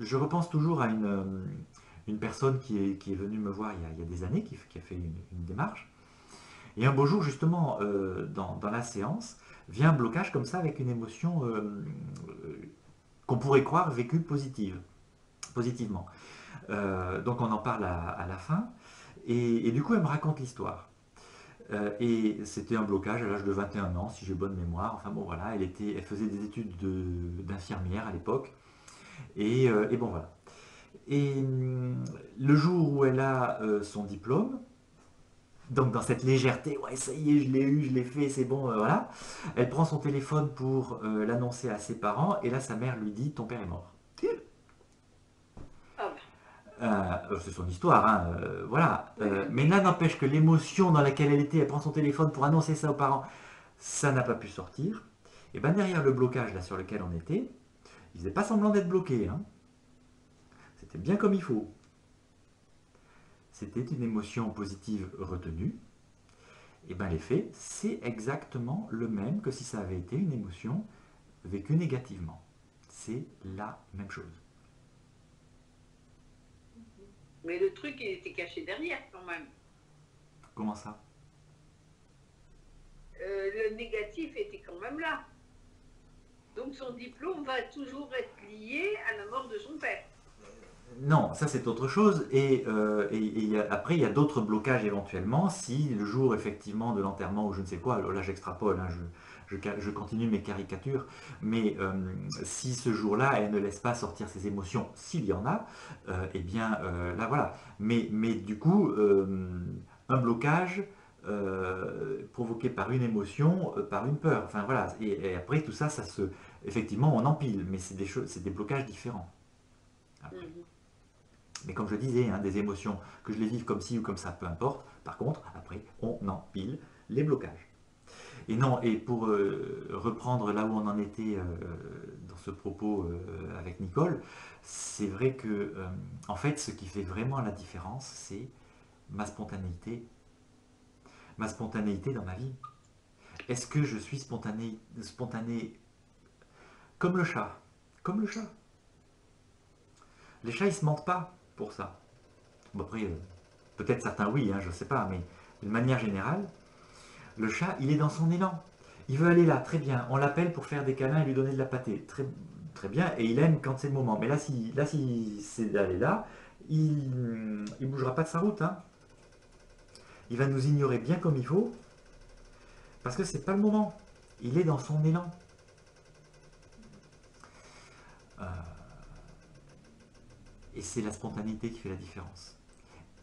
je repense toujours à une personne qui est venue me voir il y a des années, qui a fait une démarche. Et un beau jour, justement, dans la séance, vient un blocage comme ça avec une émotion qu'on pourrait croire vécue positivement. Donc on en parle à la fin. Et du coup, elle me raconte l'histoire. Et c'était un blocage à l'âge de 21 ans, si j'ai bonne mémoire. Enfin bon, voilà, elle faisait des études d'infirmière à l'époque. Et bon, voilà. Et le jour où elle a son diplôme, donc dans cette légèreté, ouais ça y est, je l'ai eu, je l'ai fait, c'est bon, voilà. Elle prend son téléphone pour l'annoncer à ses parents, et là sa mère lui dit, ton père est mort. ah ben, C'est son histoire, hein, voilà. oui, oui, Mais là n'empêche que l'émotion dans laquelle elle était, elle prend son téléphone pour annoncer ça aux parents, ça n'a pas pu sortir. Et bien derrière le blocage là sur lequel on était, ils faisaient pas semblant d'être bloqués, hein. C'était bien comme il faut. C'était une émotion positive retenue. Et bien l'effet, c'est exactement le même que si ça avait été une émotion vécue négativement. C'est la même chose. Mais le truc, il était caché derrière quand même. Comment ça? Le négatif était quand même là. Donc son diplôme va toujours être lié à la mort de son père. Non, ça c'est autre chose. Après, il y a d'autres blocages éventuellement. Si le jour effectivement de l'enterrement ou je ne sais quoi, alors là j'extrapole, hein, je continue mes caricatures, mais si ce jour-là elle ne laisse pas sortir ses émotions, s'il y en a, eh bien là voilà. Mais du coup, un blocage provoqué par une émotion, par une peur, enfin voilà. Et après tout ça, effectivement, on empile, mais c'est des choses, c'est des blocages différents. Après. Mhm. Mais comme je disais, hein, des émotions, que je les vive comme ci ou comme ça, peu importe. Par contre, après, on empile les blocages. Et non, et pour reprendre là où on en était dans ce propos avec Nicole, c'est vrai que, en fait, ce qui fait vraiment la différence, c'est ma spontanéité. Ma spontanéité dans ma vie. Est-ce que je suis spontané comme le chat? Comme le chat. Les chats, ils se mentent pas pour ça. Bon, après, peut-être certains oui, hein, je ne sais pas, mais d'une manière générale, le chat, il est dans son élan. Il veut aller là, très bien. On l'appelle pour faire des câlins et lui donner de la pâtée. Très, très bien. Et il aime quand c'est le moment. Mais si c'est d'aller là, il ne bougera pas de sa route, hein. Il va nous ignorer bien comme il faut, parce que c'est pas le moment. Il est dans son élan. Euh, et c'est la spontanéité qui fait la différence.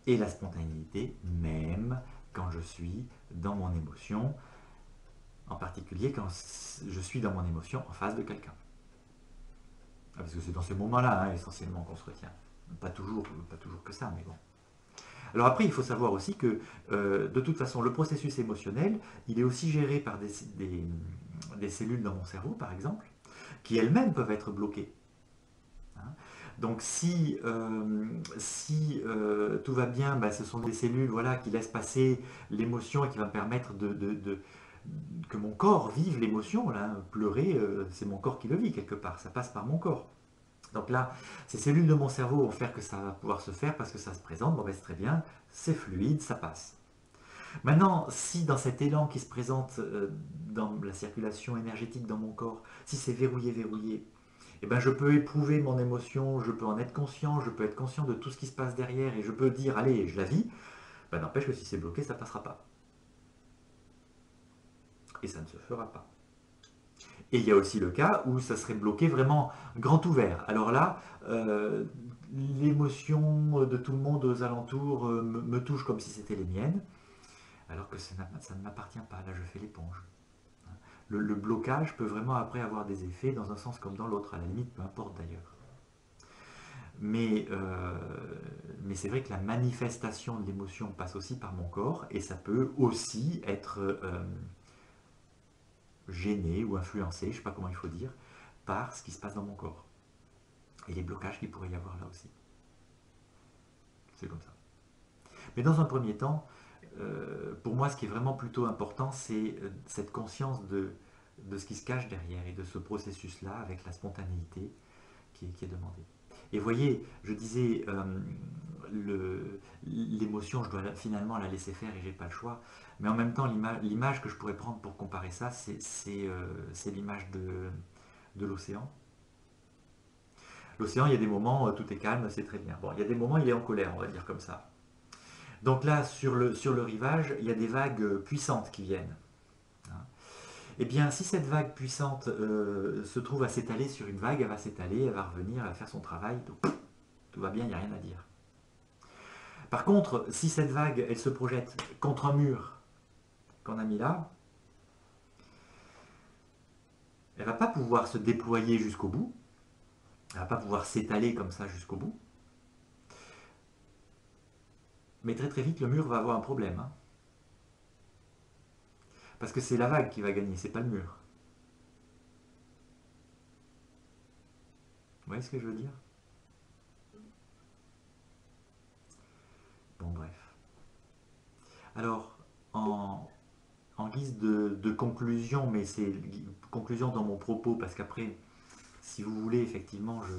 Et la spontanéité, même quand je suis dans mon émotion, en particulier quand je suis dans mon émotion en face de quelqu'un. Parce que c'est dans ces moments-là, hein, essentiellement, qu'on se retient. Pas toujours que ça, mais bon. Alors après, il faut savoir aussi que, de toute façon, le processus émotionnel, il est aussi géré par des cellules dans mon cerveau, par exemple, qui elles-mêmes peuvent être bloquées. Hein. Donc si tout va bien, ben, ce sont des cellules voilà, qui laissent passer l'émotion et qui vont me permettre que mon corps vive l'émotion. Là, pleurer, c'est mon corps qui le vit quelque part, ça passe par mon corps. Donc là, ces cellules de mon cerveau vont faire que ça va pouvoir se faire parce que ça se présente, bon ben c'est très bien, c'est fluide, ça passe. Maintenant, si dans cet élan qui se présente dans la circulation énergétique dans mon corps, si c'est verrouillé, eh ben je peux éprouver mon émotion, je peux en être conscient, je peux être conscient de tout ce qui se passe derrière et je peux dire, allez, je la vis, ben n'empêche que si c'est bloqué, ça ne passera pas. Et ça ne se fera pas. Et il y a aussi le cas où ça serait bloqué vraiment grand ouvert. Alors là, l'émotion de tout le monde aux alentours me touche comme si c'était les miennes, alors que ça ne m'appartient pas. Là, je fais l'éponge. Le blocage peut vraiment après avoir des effets dans un sens comme dans l'autre, à la limite, peu importe d'ailleurs. Mais c'est vrai que la manifestation de l'émotion passe aussi par mon corps, et ça peut aussi être gêné ou influencé, je ne sais pas comment il faut dire, par ce qui se passe dans mon corps. Et les blocages qu'il pourrait y avoir là aussi. C'est comme ça. Mais dans un premier temps, pour moi, ce qui est vraiment plutôt important, c'est cette conscience de ce qui se cache derrière et de ce processus-là avec la spontanéité qui est demandée. Et voyez, je disais, l'émotion, je dois finalement la laisser faire et j'ai pas le choix. Mais en même temps, l'image que je pourrais prendre pour comparer ça, c'est l'image de l'océan. L'océan, il y a des moments, tout est calme, c'est très bien. Bon, il y a des moments, il est en colère, on va dire comme ça. Donc là, sur le rivage, il y a des vagues puissantes qui viennent. Eh bien, si cette vague puissante se trouve à s'étaler sur une vague, elle va s'étaler, elle va revenir, elle va faire son travail, tout va bien, il n'y a rien à dire. Par contre, si cette vague, elle se projette contre un mur qu'on a mis là, elle ne va pas pouvoir se déployer jusqu'au bout, elle ne va pas pouvoir s'étaler comme ça jusqu'au bout. Mais très très vite, le mur va avoir un problème. Hein. Parce que c'est la vague qui va gagner, c'est pas le mur. Vous voyez ce que je veux dire? Bon, bref. Alors, en guise de conclusion, mais c'est conclusion dans mon propos, parce qu'après, si vous voulez, effectivement, je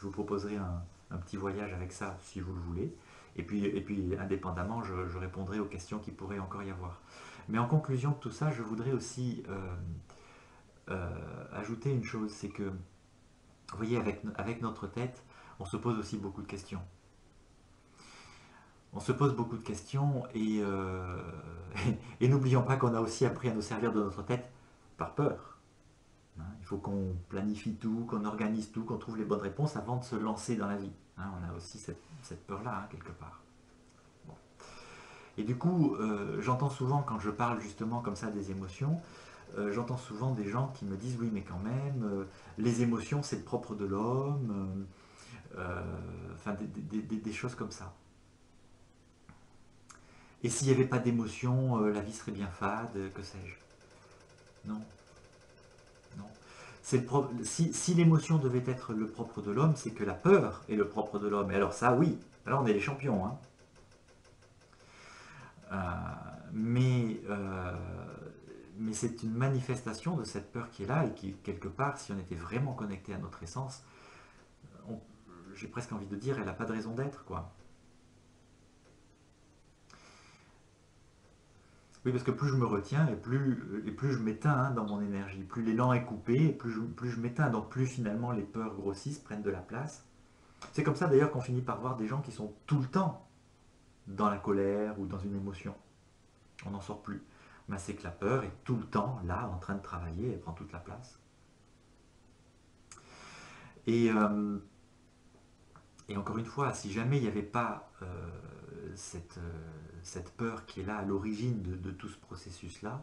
vous proposerai un petit voyage avec ça, si vous le voulez. Et puis indépendamment, je répondrai aux questions qui pourraient encore y avoir. Mais en conclusion de tout ça, je voudrais aussi ajouter une chose, c'est que, vous voyez, avec notre tête, on se pose aussi beaucoup de questions. On se pose beaucoup de questions et n'oublions pas qu'on a aussi appris à nous servir de notre tête par peur. Hein, il faut qu'on planifie tout, qu'on organise tout, qu'on trouve les bonnes réponses avant de se lancer dans la vie. Hein, on a aussi cette peur-là, hein, quelque part. Bon. Et du coup, j'entends souvent, quand je parle justement comme ça des émotions, j'entends souvent des gens qui me disent, oui, mais quand même, les émotions, c'est le propre de l'homme, enfin, des choses comme ça. Et s'il n'y avait pas d'émotion, la vie serait bien fade, que sais-je. Non, non. Si l'émotion devait être le propre de l'homme, c'est que la peur est le propre de l'homme. Et alors ça, oui, alors on est les champions. Hein. Mais, c'est une manifestation de cette peur qui est là et qui, quelque part, si on était vraiment connecté à notre essence, j'ai presque envie de dire, elle n'a pas de raison d'être, quoi. Oui, parce que plus je me retiens et plus je m'éteins, hein, dans mon énergie. Plus l'élan est coupé, et plus je m'éteins. Donc plus finalement les peurs grossissent, prennent de la place. C'est comme ça d'ailleurs qu'on finit par voir des gens qui sont tout le temps dans la colère ou dans une émotion. On n'en sort plus. Mais c'est que la peur est tout le temps là, en train de travailler, elle prend toute la place. Et encore une fois, si jamais il n'y avait pas cette peur qui est là à l'origine de tout ce processus-là,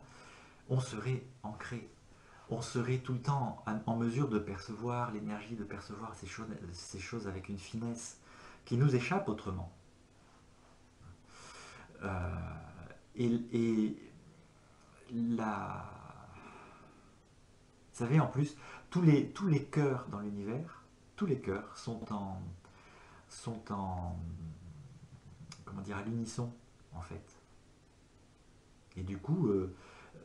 on serait ancré. On serait tout le temps en mesure de percevoir l'énergie, de percevoir ces choses avec une finesse qui nous échappe autrement. Et la... Vous savez, en plus, tous les cœurs dans l'univers, tous les cœurs sont en comment dire, à l'unisson, en fait. Et du coup,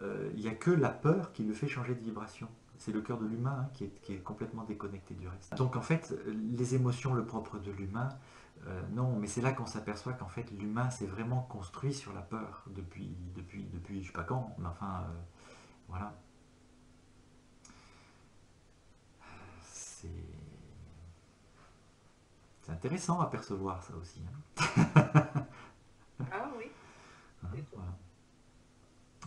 il n'y a que la peur qui le fait changer de vibration. C'est le cœur de l'humain, hein, qui est complètement déconnecté du reste. Donc en fait, les émotions, le propre de l'humain, non, mais c'est là qu'on s'aperçoit qu'en fait l'humain s'est vraiment construit sur la peur depuis je sais pas quand, mais enfin, voilà. C'est intéressant à percevoir ça aussi. Hein. Ah oui. Hein, voilà.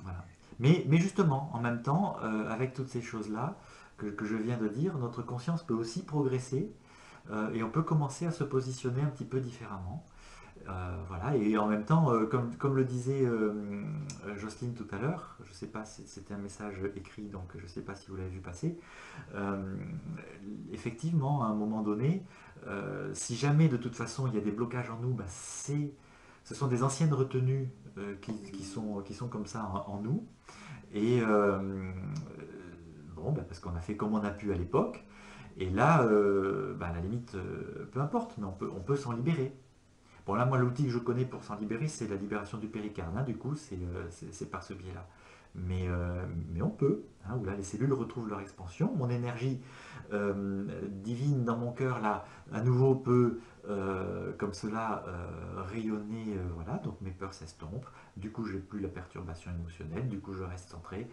Voilà. Mais justement, en même temps, avec toutes ces choses-là que je viens de dire, notre conscience peut aussi progresser et on peut commencer à se positionner un petit peu différemment. Voilà, et en même temps, comme le disait Jocelyne tout à l'heure, je ne sais pas si c'était un message écrit, donc je ne sais pas si vous l'avez vu passer, effectivement, à un moment donné, si jamais de toute façon il y a des blocages en nous, bah, ce sont des anciennes retenues qui sont comme ça en nous. Et bon, bah, parce qu'on a fait comme on a pu à l'époque. Et là, bah, à la limite, peu importe, mais on peut s'en libérer. Bon, là, moi, l'outil que je connais pour s'en libérer, c'est la libération du péricarde. Hein, du coup, c'est par ce biais-là. Mais on peut, hein, où là, les cellules retrouvent leur expansion. Mon énergie divine dans mon cœur, là, à nouveau, peut, comme cela, rayonner. Voilà, donc mes peurs s'estompent. Du coup, je n'ai plus la perturbation émotionnelle. Du coup, je reste centré.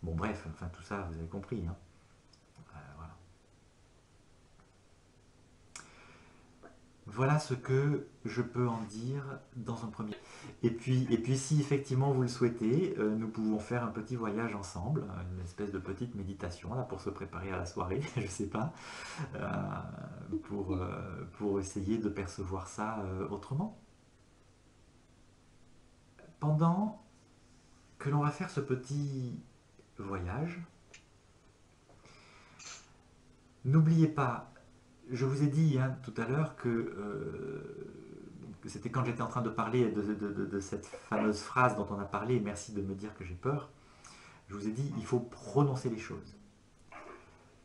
Bon, bref, enfin, tout ça, vous avez compris. Hein. Voilà. Voilà ce que je peux en dire dans un premier. Et puis si effectivement vous le souhaitez, nous pouvons faire un petit voyage ensemble, une espèce de petite méditation là pour se préparer à la soirée, je sais pas, euh, pour essayer de percevoir ça autrement. Pendant que l'on va faire ce petit voyage, n'oubliez pas, je vous ai dit hein, tout à l'heure que c'était quand j'étais en train de parler de cette fameuse phrase dont on a parlé, et merci de me dire que j'ai peur, je vous ai dit, il faut prononcer les choses.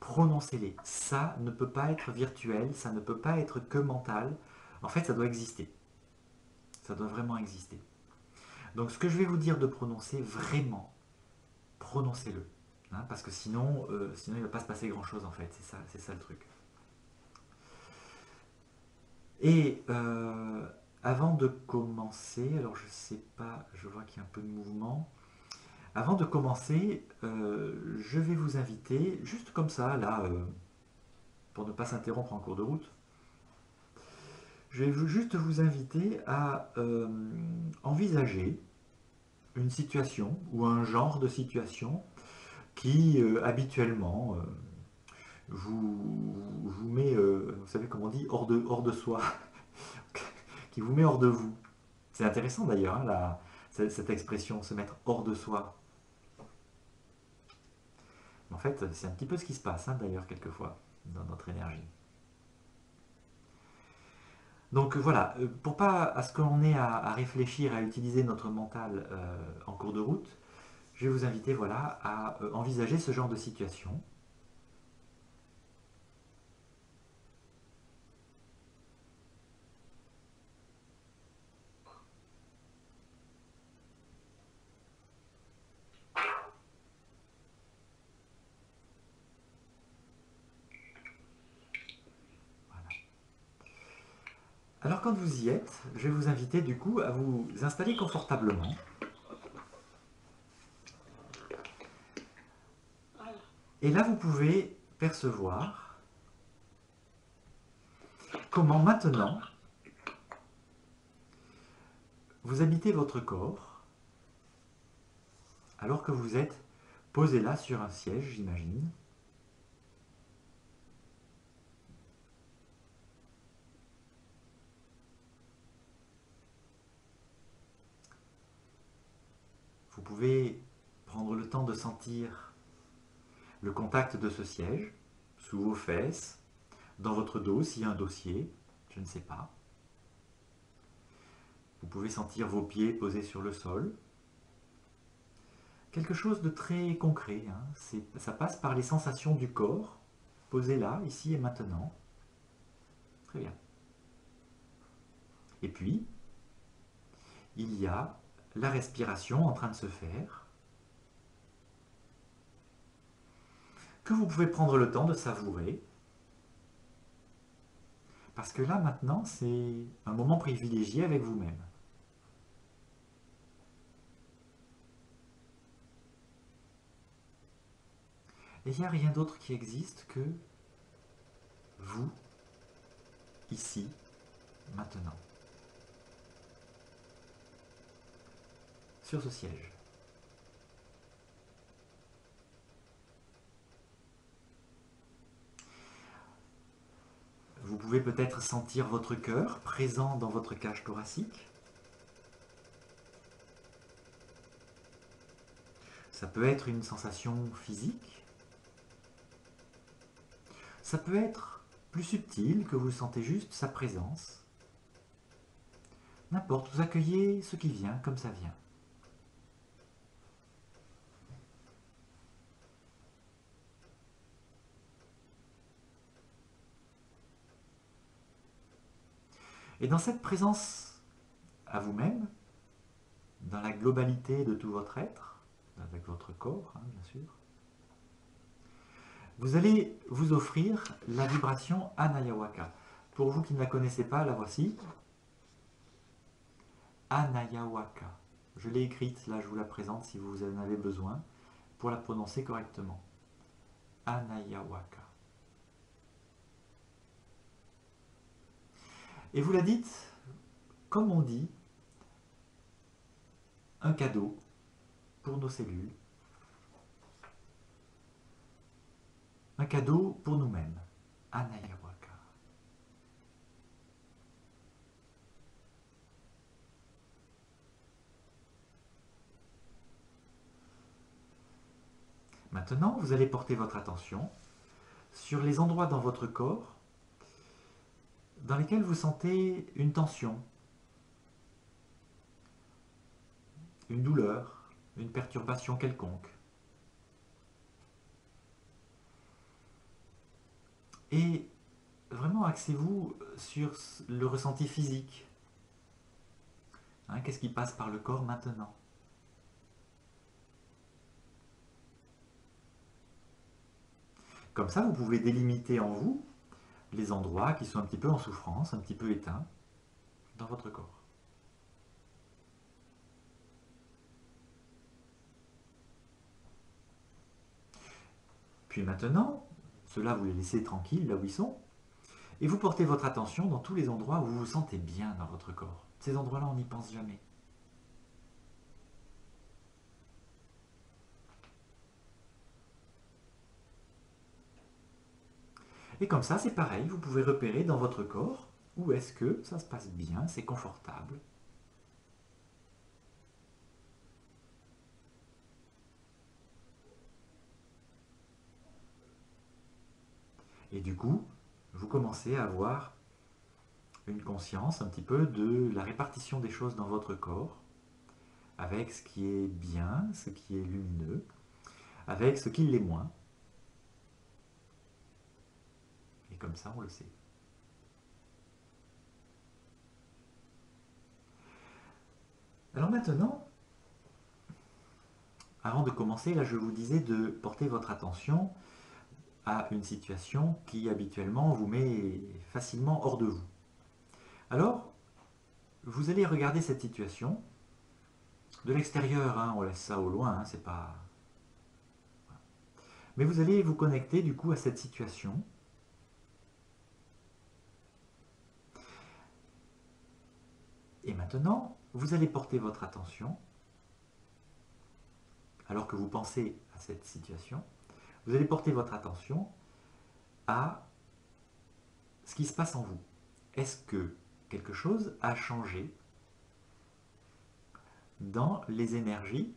Prononcez-les. Ça ne peut pas être virtuel, ça ne peut pas être que mental. En fait, ça doit exister. Ça doit vraiment exister. Donc ce que je vais vous dire de prononcer, vraiment, prononcez-le. Hein, parce que sinon il ne va pas se passer grand-chose en fait. C'est ça le truc. Et avant de commencer, alors je sais pas, je vois qu'il y a un peu de mouvement. Avant de commencer, je vais vous inviter, juste comme ça, là, pour ne pas s'interrompre en cours de route, je vais juste vous inviter à envisager une situation ou un genre de situation qui habituellement vous met, vous savez comment on dit, hors de soi, qui vous met hors de vous. C'est intéressant d'ailleurs, hein, cette expression, se mettre hors de soi. En fait, c'est un petit peu ce qui se passe, hein, d'ailleurs, quelquefois, dans notre énergie. Donc voilà, pour pas à ce qu'on ait à réfléchir, à utiliser notre mental en cours de route, je vais vous inviter voilà, à envisager ce genre de situation. Alors quand vous y êtes, je vais vous inviter du coup à vous installer confortablement. Et là, vous pouvez percevoir comment maintenant vous habitez votre corps alors que vous êtes posé là sur un siège, j'imagine. Vous pouvez prendre le temps de sentir le contact de ce siège sous vos fesses, dans votre dos s'il y a un dossier, je ne sais pas. Vous pouvez sentir vos pieds posés sur le sol. Quelque chose de très concret, hein. Ça passe par les sensations du corps, posées là, ici et maintenant. Très bien. Et puis, il y a la respiration en train de se faire, que vous pouvez prendre le temps de savourer. Parce que là, maintenant, c'est un moment privilégié avec vous-même. Et il n'y a rien d'autre qui existe que vous, ici, maintenant. Sur ce siège. Vous pouvez peut-être sentir votre cœur présent dans votre cage thoracique. Ça peut être une sensation physique. Ça peut être plus subtil, que vous sentez juste sa présence. N'importe, vous accueillez ce qui vient comme ça vient. Et dans cette présence à vous-même, dans la globalité de tout votre être, avec votre corps, hein, bien sûr, vous allez vous offrir la vibration Anayawaka. Pour vous qui ne la connaissez pas, la voici. Anayawaka. Je l'ai écrite, là je vous la présente si vous en avez besoin, pour la prononcer correctement. Anayawaka. Et vous la dites, comme on dit, un cadeau pour nos cellules, un cadeau pour nous-mêmes. Anayawaka. Maintenant, vous allez porter votre attention sur les endroits dans votre corps dans lesquels vous sentez une tension, une douleur, une perturbation quelconque. Et vraiment axez-vous sur le ressenti physique. Hein, qu'est-ce qui passe par le corps maintenant? Comme ça, vous pouvez délimiter en vous les endroits qui sont un petit peu en souffrance, un petit peu éteints dans votre corps. Puis maintenant, ceux-là, vous les laissez tranquilles là où ils sont, et vous portez votre attention dans tous les endroits où vous vous sentez bien dans votre corps. Ces endroits-là, on n'y pense jamais. Et comme ça, c'est pareil, vous pouvez repérer dans votre corps où est-ce que ça se passe bien, c'est confortable. Et du coup, vous commencez à avoir une conscience un petit peu de la répartition des choses dans votre corps, avec ce qui est bien, ce qui est lumineux, avec ce qui l'est moins. Et comme ça, on le sait. Alors maintenant, avant de commencer, là je vous disais de porter votre attention à une situation qui habituellement vous met facilement hors de vous. Alors, vous allez regarder cette situation de l'extérieur, hein, on laisse ça au loin, hein, c'est pas... Mais vous allez vous connecter du coup à cette situation. Et maintenant, vous allez porter votre attention, alors que vous pensez à cette situation, vous allez porter votre attention à ce qui se passe en vous. Est-ce que quelque chose a changé dans les énergies,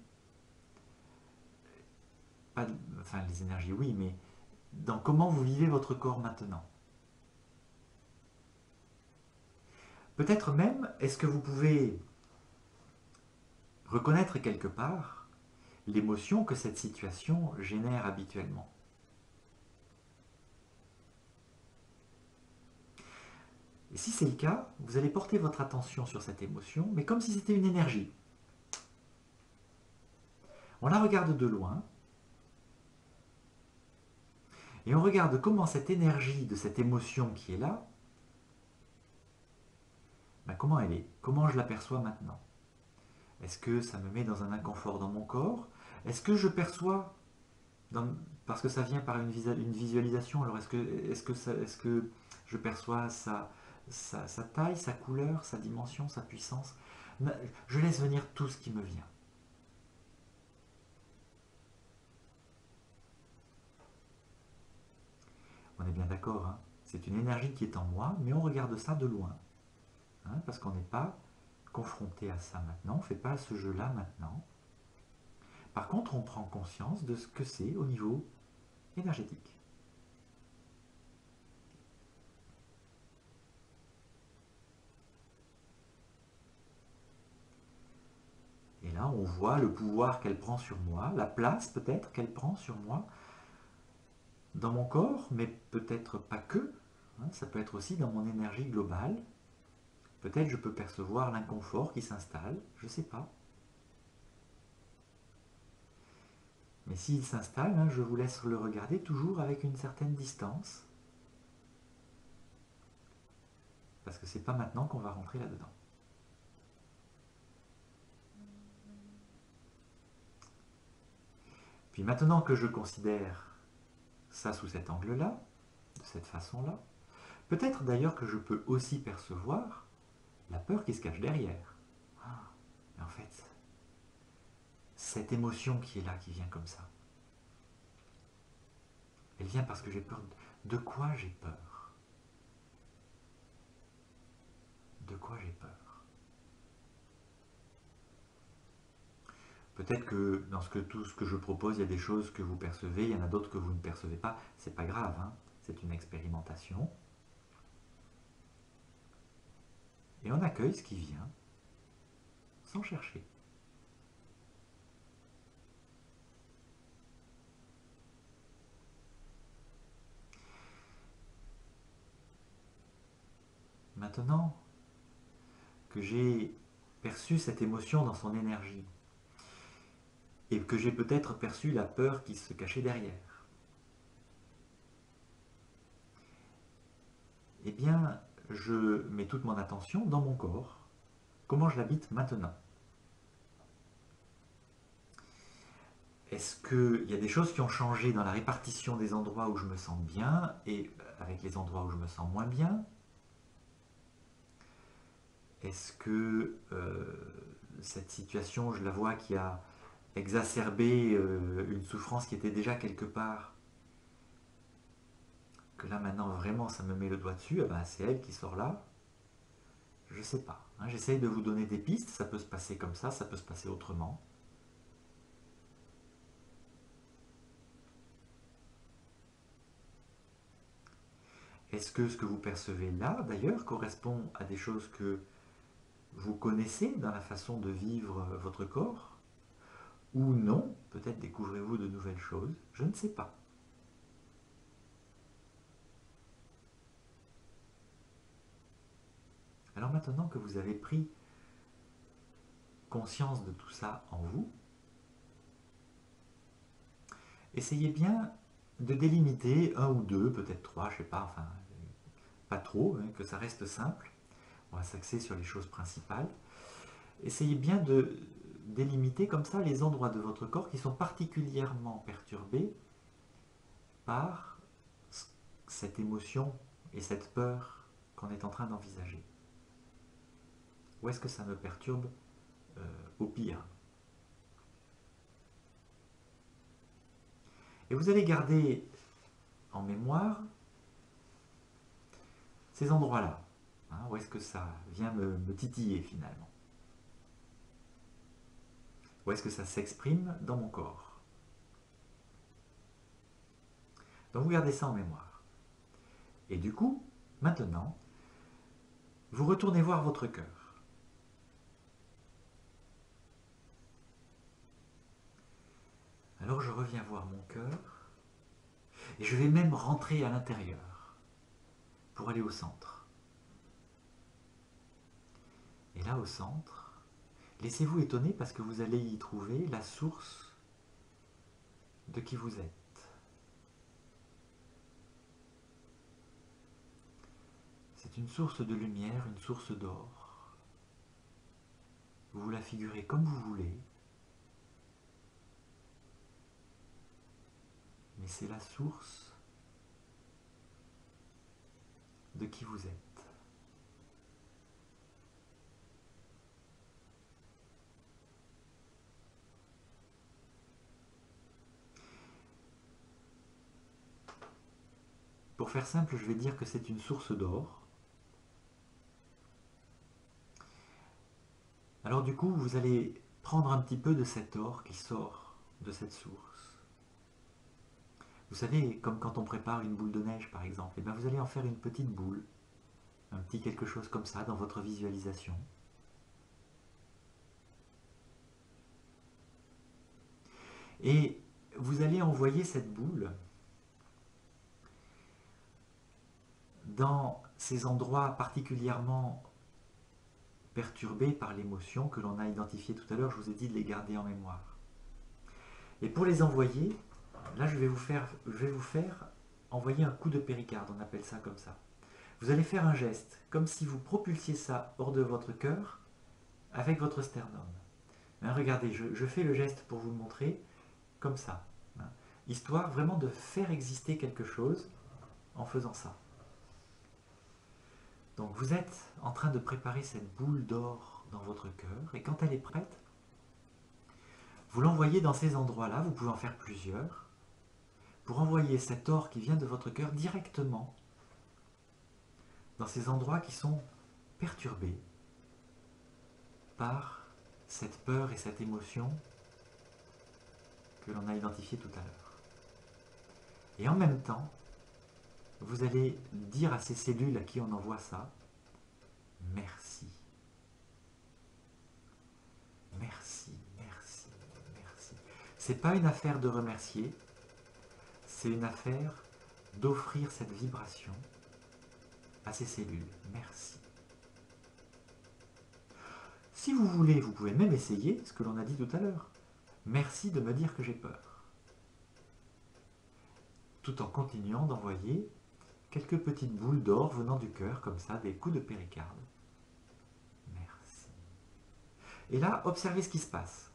pas, enfin les énergies oui, mais dans comment vous vivez votre corps maintenant? Peut-être même, est-ce que vous pouvez reconnaître quelque part l'émotion que cette situation génère habituellement? Et si c'est le cas, vous allez porter votre attention sur cette émotion, mais comme si c'était une énergie. On la regarde de loin, et on regarde comment cette énergie de cette émotion qui est là, ben comment elle est, comment je l'aperçois maintenant. Est-ce que ça me met dans un inconfort dans mon corps? Est-ce que je perçois, parce que ça vient par une visualisation, alors est-ce que je perçois sa taille, sa couleur, sa dimension, sa puissance? Je laisse venir tout ce qui me vient. On est bien d'accord, hein? C'est une énergie qui est en moi, mais on regarde ça de loin. Hein, parce qu'on n'est pas confronté à ça maintenant, on ne fait pas ce jeu-là maintenant. Par contre, on prend conscience de ce que c'est au niveau énergétique. Et là, on voit le pouvoir qu'elle prend sur moi, la place peut-être qu'elle prend sur moi, dans mon corps, mais peut-être pas que. Hein, ça peut être aussi dans mon énergie globale. Peut-être je peux percevoir l'inconfort qui s'installe, je ne sais pas. Mais s'il s'installe, hein, je vous laisse le regarder toujours avec une certaine distance. Parce que c'est pas maintenant qu'on va rentrer là-dedans. Puis maintenant que je considère ça sous cet angle-là, de cette façon-là, peut-être d'ailleurs que je peux aussi percevoir la peur qui se cache derrière. Ah, mais en fait, cette émotion qui est là, qui vient comme ça, elle vient parce que j'ai peur. De quoi j'ai peur? De quoi j'ai peur? Peut-être que dans tout ce que je propose, il y a des choses que vous percevez, il y en a d'autres que vous ne percevez pas. C'est pas grave, hein, c'est une expérimentation. Et on accueille ce qui vient, sans chercher. Maintenant que j'ai perçu cette émotion dans son énergie, et que j'ai peut-être perçu la peur qui se cachait derrière, eh bien, je mets toute mon attention dans mon corps, comment je l'habite maintenant. est-ce qu'il y a des choses qui ont changé dans la répartition des endroits où je me sens bien et avec les endroits où je me sens moins bien? Est-ce que cette situation, je la vois qui a exacerbé une souffrance qui était déjà quelque part, que là maintenant vraiment ça me met le doigt dessus, eh ben, c'est elle qui sort là? Je ne sais pas. Hein, j'essaye de vous donner des pistes, ça peut se passer comme ça peut se passer autrement. Est-ce que ce que vous percevez là, d'ailleurs, correspond à des choses que vous connaissez dans la façon de vivre votre corps? Ou non? Peut-être découvrez-vous de nouvelles choses, je ne sais pas. Alors maintenant que vous avez pris conscience de tout ça en vous, essayez bien de délimiter un ou deux, peut-être trois, je ne sais pas, enfin, pas trop, hein, que ça reste simple. On va s'axer sur les choses principales. Essayez bien de délimiter comme ça les endroits de votre corps qui sont particulièrement perturbés par cette émotion et cette peur qu'on est en train d'envisager. Où est-ce que ça me perturbe au pire? Et vous allez garder en mémoire ces endroits-là. Hein, où est-ce que ça vient me titiller finalement? Où est-ce que ça s'exprime dans mon corps? Donc vous gardez ça en mémoire. Et du coup, maintenant, vous retournez voir votre cœur. Alors je reviens voir mon cœur et je vais même rentrer à l'intérieur pour aller au centre. Et là au centre, laissez-vous étonner parce que vous allez y trouver la source de qui vous êtes. C'est une source de lumière, une source d'or. Vous la figurez comme vous voulez. Mais c'est la source de qui vous êtes. Pour faire simple, je vais dire que c'est une source d'or. Alors du coup, vous allez prendre un petit peu de cet or qui sort de cette source. Vous savez, comme quand on prépare une boule de neige par exemple, et bien vous allez en faire une petite boule, un petit quelque chose comme ça dans votre visualisation. Et vous allez envoyer cette boule dans ces endroits particulièrement perturbés par l'émotion que l'on a identifié tout à l'heure. Je vous ai dit de les garder en mémoire. Et pour les envoyer, là je vais vous faire envoyer un coup de péricarde, on appelle ça comme ça. Vous allez faire un geste, comme si vous propulsiez ça hors de votre cœur avec votre sternum. Hein, regardez, je fais le geste pour vous le montrer, comme ça. Hein, histoire vraiment de faire exister quelque chose en faisant ça. Donc vous êtes en train de préparer cette boule d'or dans votre cœur, et quand elle est prête, vous l'envoyez dans ces endroits-là, vous pouvez en faire plusieurs, pour envoyer cet or qui vient de votre cœur directement dans ces endroits qui sont perturbés par cette peur et cette émotion que l'on a identifiée tout à l'heure. Et en même temps, vous allez dire à ces cellules à qui on envoie ça, merci. Merci, merci, merci. C'est pas une affaire de remercier, c'est une affaire d'offrir cette vibration à ces cellules. Merci. Si vous voulez, vous pouvez même essayer ce que l'on a dit tout à l'heure. Merci de me dire que j'ai peur. Tout en continuant d'envoyer quelques petites boules d'or venant du cœur, comme ça, des coups de péricarde. Merci. Et là, observez ce qui se passe.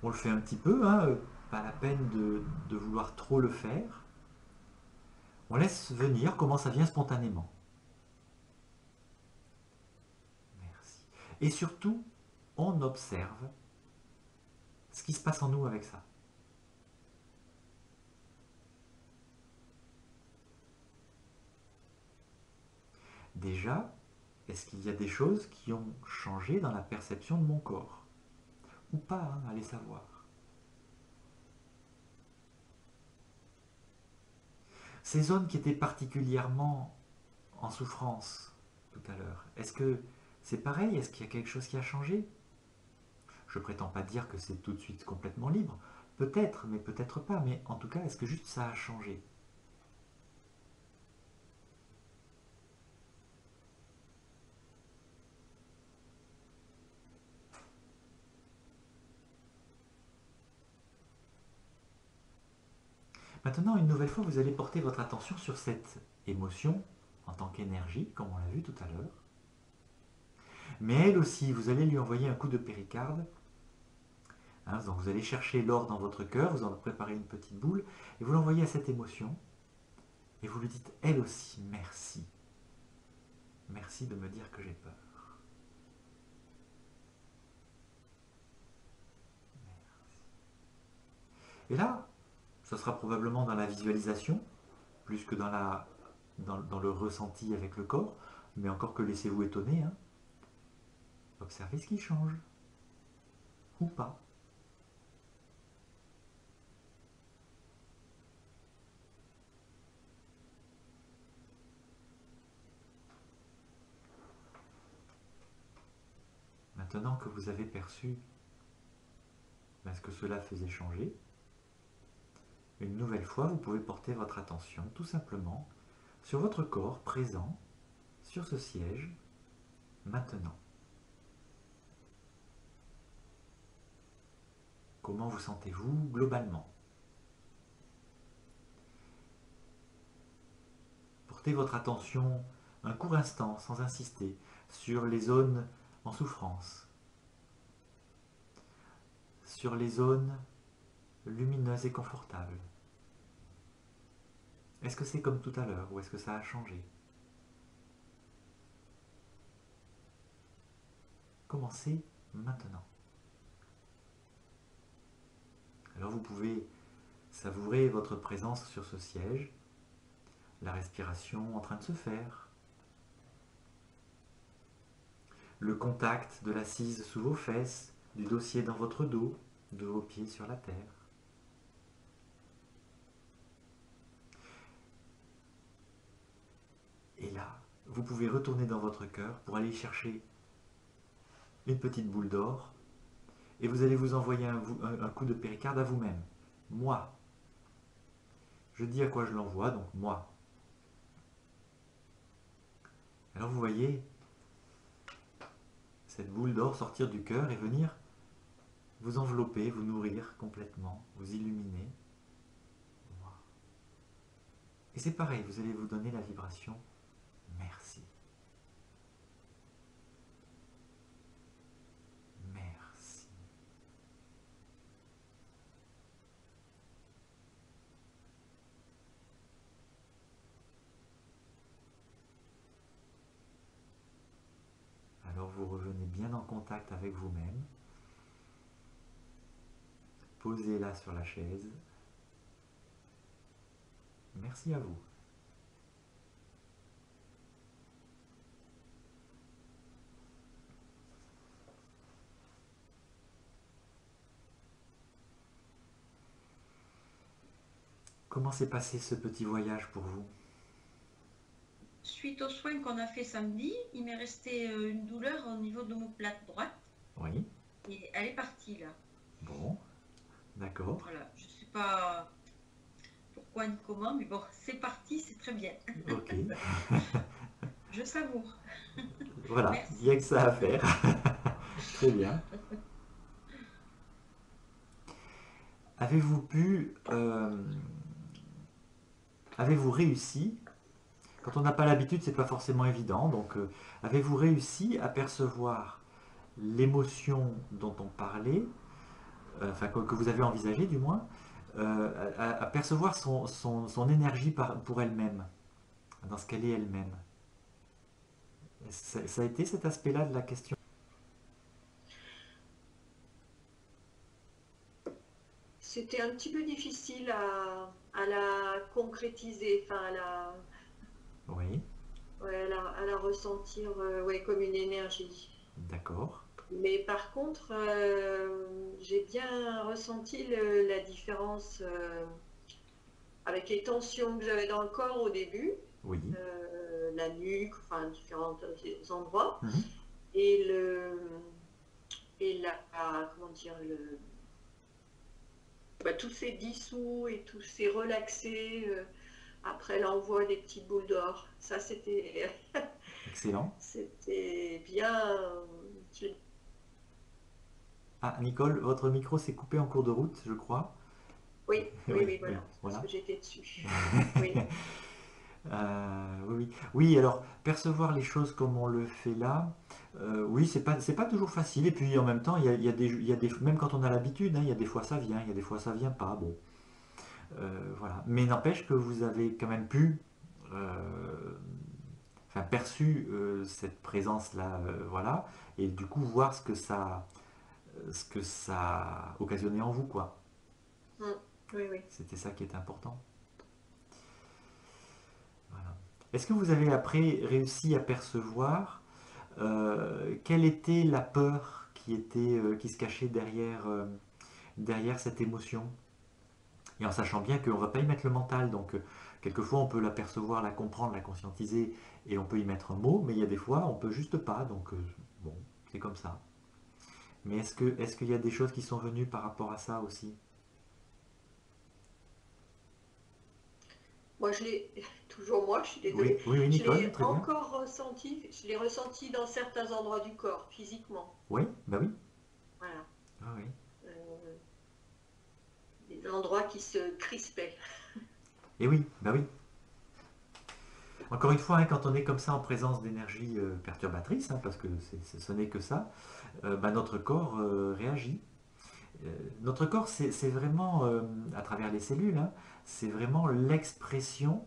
On le fait un petit peu, hein, pas la peine de vouloir trop le faire. On laisse venir comment ça vient spontanément. Merci. Et surtout, on observe ce qui se passe en nous avec ça. Déjà, est-ce qu'il y a des choses qui ont changé dans la perception de mon corps? Ou pas, hein, allez savoir. Ces zones qui étaient particulièrement en souffrance tout à l'heure, est-ce que c'est pareil? Est-ce qu'il y a quelque chose qui a changé? Je ne prétends pas dire que c'est tout de suite complètement libre. Peut-être, mais peut-être pas. Mais en tout cas, est-ce que juste ça a changé? Maintenant, une nouvelle fois, vous allez porter votre attention sur cette émotion en tant qu'énergie, comme on l'a vu tout à l'heure. Mais elle aussi, vous allez lui envoyer un coup de péricarde. Hein, donc vous allez chercher l'or dans votre cœur, vous en préparez une petite boule, et vous l'envoyez à cette émotion, et vous lui dites, elle aussi, merci. Merci de me dire que j'ai peur. Et là, ça sera probablement dans la visualisation, plus que dans le ressenti avec le corps, mais encore que laissez-vous étonner, hein. Observez ce qui change, ou pas. Maintenant que vous avez perçu ce que cela faisait changer, une nouvelle fois, vous pouvez porter votre attention tout simplement sur votre corps présent, sur ce siège, maintenant. Comment vous sentez-vous globalement? Portez votre attention un court instant, sans insister, sur les zones en souffrance, sur les zones lumineuses et confortables. Est-ce que c'est comme tout à l'heure ou est-ce que ça a changé? Commencez maintenant. Alors vous pouvez savourer votre présence sur ce siège, la respiration en train de se faire, le contact de l'assise sous vos fesses, du dossier dans votre dos, de vos pieds sur la terre. Et là, vous pouvez retourner dans votre cœur pour aller chercher une petite boule d'or et vous allez vous envoyer un coup de péricarde à vous-même. Moi. Je dis à quoi je l'envoie, donc moi. Alors vous voyez cette boule d'or sortir du cœur et venir vous envelopper, vous nourrir complètement, vous illuminer. Et c'est pareil, vous allez vous donner la vibration merci. Merci. Alors vous revenez bien en contact avec vous-même. Posez-la sur la chaise. Merci à vous. Comment s'est passé ce petit voyage pour vous? Suite aux soins qu'on a fait samedi, il m'est resté une douleur au niveau de l'omoplate droite. Oui. Et elle est partie là. Bon, d'accord. Voilà, je ne sais pas pourquoi ni comment, mais bon, c'est parti, c'est très bien. Ok. Je savoure. Voilà, Merci. il n'y a que ça à faire. Très bien. Avez-vous avez-vous réussi, quand on n'a pas l'habitude, c'est pas forcément évident, donc avez-vous réussi à percevoir l'émotion dont on parlait enfin que vous avez envisagé du moins, à percevoir son énergie pour elle-même, dans ce qu'elle est elle-même. Ça a été cet aspect-là de la question? C'était un petit peu difficile à la concrétiser, enfin Oui, à la ressentir ouais, comme une énergie. d'accord. Mais par contre, j'ai bien ressenti la différence avec les tensions que j'avais dans le corps au début, Oui. la nuque, enfin différents endroits, Mhm. et comment dire, tout s'est dissous et tout s'est relaxé après l'envoi des petites boules d'or. Ça, c'était Excellent. c'était bien. Ah, Nicole, votre micro s'est coupé en cours de route, je crois. Oui, Oui, oui, oui, voilà, parce voilà. que j'étais dessus. Oui. Oui, oui. Oui, alors percevoir les choses comme on le fait là, oui, c'est pas toujours facile. Et puis en même temps, il y a des, même quand on a l'habitude, hein, il y a des fois ça vient, il y a des fois ça vient pas. Bon, voilà. Mais n'empêche que vous avez quand même pu, enfin perçu cette présence-là, voilà, et du coup voir ce que ça a occasionné en vous, quoi. Mm. Oui, oui. C'était ça qui est important. Voilà. Est-ce que vous avez après réussi à percevoir quelle était la peur qui se cachait derrière cette émotion? Et en sachant bien qu'on ne va pas y mettre le mental, donc quelquefois on peut l'apercevoir, la comprendre, la conscientiser, et on peut y mettre un mot, mais il y a des fois on peut juste pas, donc bon, c'est comme ça. Mais est-ce qu'il y a des choses qui sont venues par rapport à ça aussi? Moi, toujours moi, je suis Oui, désolée, oui, oui, je Nicole, l'ai très bien. encore ressenti, je l'ai ressenti dans certains endroits du corps, physiquement. Oui, bah oui. Voilà. Ah oui. Euh, des endroits qui se crispaient. Et oui, bah oui. Encore une fois, hein, quand on est comme ça en présence d'énergie perturbatrice, hein, parce que ce n'est que ça, bah, notre corps réagit. Notre corps, c'est vraiment, à travers les cellules, hein, c'est vraiment l'expression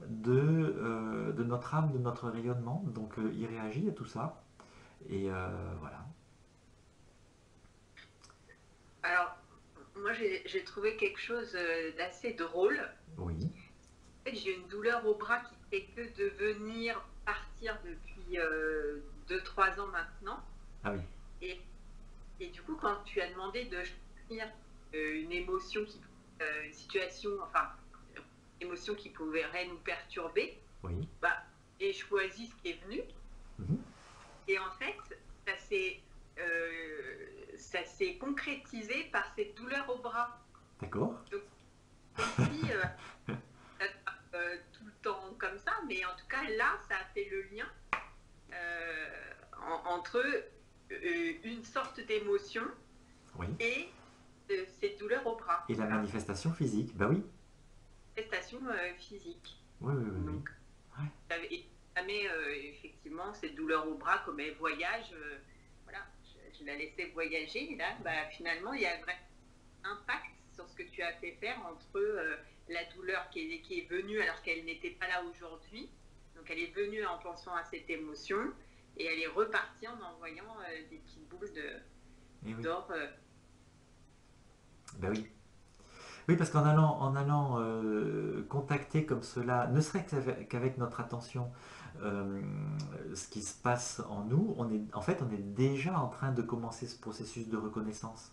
de notre âme, de notre rayonnement. Donc il réagit à tout ça. Et voilà. Alors, moi, j'ai trouvé quelque chose d'assez drôle. Oui, En fait, j'ai une douleur au bras qui fait que de venir partir depuis 2-3 ans maintenant. ah oui, Et, et du coup, quand tu as demandé de choisir une émotion une situation, enfin, une émotion qui pourrait nous perturber, oui. bah, j'ai choisi ce qui est venu. Mhm. Et en fait, ça s'est concrétisé par cette douleur au bras. D'accord. Donc, comme si ça tout le temps comme ça, mais en tout cas là, ça a fait le lien entre une sorte d'émotion Oui. et cette douleur au bras. Et la Voilà. manifestation physique, bah oui. Manifestation physique. Oui, oui, oui, oui. Donc, Ouais. et jamais effectivement cette douleur au bras comme elle voyage. Voilà, je la laissais voyager. Et là, bah, finalement, il y a un vrai impact sur ce que tu as fait faire entre la douleur qui est venue alors qu'elle n'était pas là aujourd'hui. Donc elle est venue en pensant à cette émotion et elle est repartie en envoyant des petites boules Et oui. d'or. Bah oui. Oui, parce en allant contacter comme cela, ne serait-ce qu'avec notre attention, euh, ce qui se passe en nous, en fait, on est déjà en train de commencer ce processus de reconnaissance.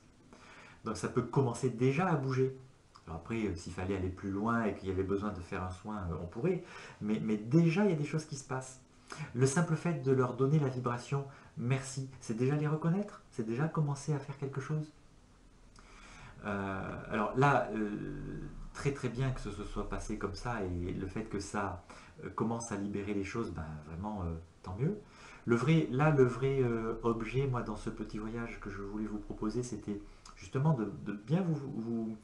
Donc ça peut commencer déjà à bouger. Alors après, s'il fallait aller plus loin et qu'il y avait besoin de faire un soin, on pourrait. Mais déjà, il y a des choses qui se passent. Le simple fait de leur donner la vibration merci, c'est déjà les reconnaître, c'est déjà commencer à faire quelque chose. Alors là, très très bien que ce se soit passé comme ça et le fait que ça commence à libérer les choses, ben vraiment tant mieux. Le vrai objet, moi, dans ce petit voyage que je voulais vous proposer, c'était justement de bien vous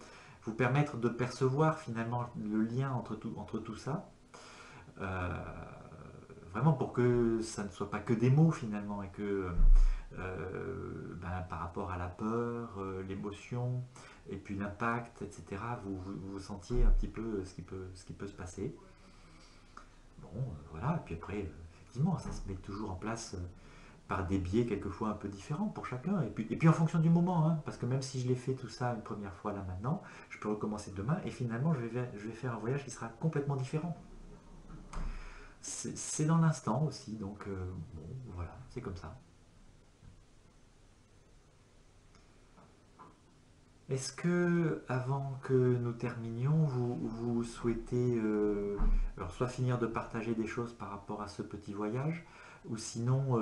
permettre de percevoir finalement le lien entre tout ça. Euh, Vraiment pour que ça ne soit pas que des mots finalement et que par rapport à la peur, l'émotion, et puis l'impact, etc., vous sentiez un petit peu ce qui peut se passer. Bon, voilà, et puis après, effectivement, ça se met toujours en place par des biais quelquefois un peu différents pour chacun, et puis en fonction du moment, hein, parce que même si je l'ai fait tout ça une première fois là maintenant, je peux recommencer demain, et finalement je vais faire un voyage qui sera complètement différent. C'est dans l'instant aussi, donc bon, voilà, c'est comme ça. Est-ce que, avant que nous terminions, vous souhaitez alors soit finir de partager des choses par rapport à ce petit voyage, ou sinon,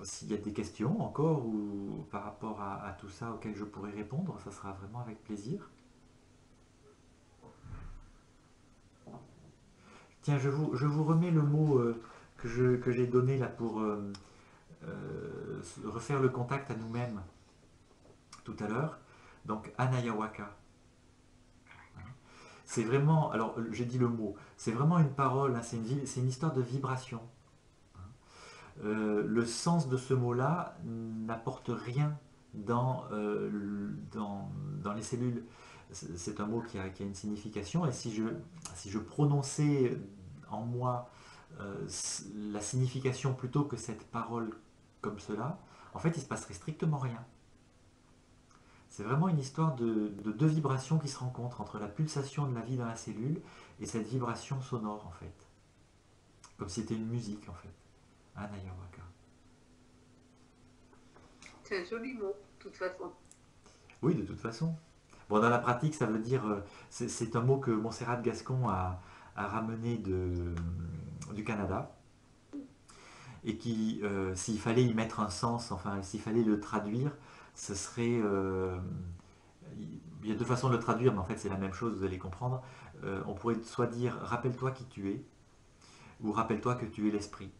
s'il y a des questions encore, ou par rapport à tout ça auxquelles je pourrais répondre, ça sera vraiment avec plaisir. Tiens, je vous remets le mot que j'ai donné là pour refaire le contact à nous-mêmes tout à l'heure. Donc, Anayawaka. C'est vraiment, alors j'ai dit le mot, c'est vraiment une parole, hein, c'est une histoire de vibration. Le sens de ce mot-là n'apporte rien dans les cellules. C'est un mot qui a une signification, et si je prononçais en moi la signification plutôt que cette parole comme cela, en fait il ne se passerait strictement rien. C'est vraiment une histoire de deux vibrations qui se rencontrent entre la pulsation de la vie dans la cellule et cette vibration sonore en fait. Comme si c'était une musique en fait. Anayawaka. C'est un joli mot, de toute façon. Oui, de toute façon. Bon, dans la pratique, ça veut dire, c'est un mot que Montserrat Gascon a ramené du Canada, et qui, s'il fallait y mettre un sens, enfin, s'il fallait le traduire, ce serait... il y a deux façons de le traduire, mais en fait c'est la même chose, vous allez comprendre. On pourrait soit dire rappelle-toi qui tu es, ou rappelle-toi que tu es l'esprit.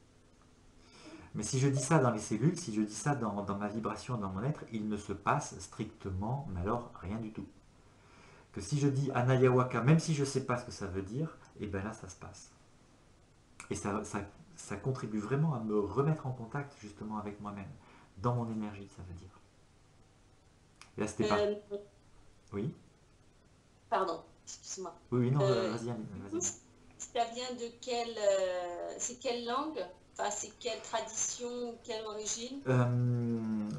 Mais si je dis ça dans les cellules, si je dis ça dans ma vibration, dans mon être, il ne se passe strictement, mais alors rien du tout. Que si je dis Anayawaka, même si je ne sais pas ce que ça veut dire, et bien là ça se passe. Et ça contribue vraiment à me remettre en contact justement avec moi-même, dans mon énergie, ça veut dire. Et là c'était pas... Oui. Pardon, excuse-moi. Oui, non, Euh, vas-y, vas-y. Ça vient de quelle, c'est quelle langue? Enfin, c'est quelle tradition, quelle origine?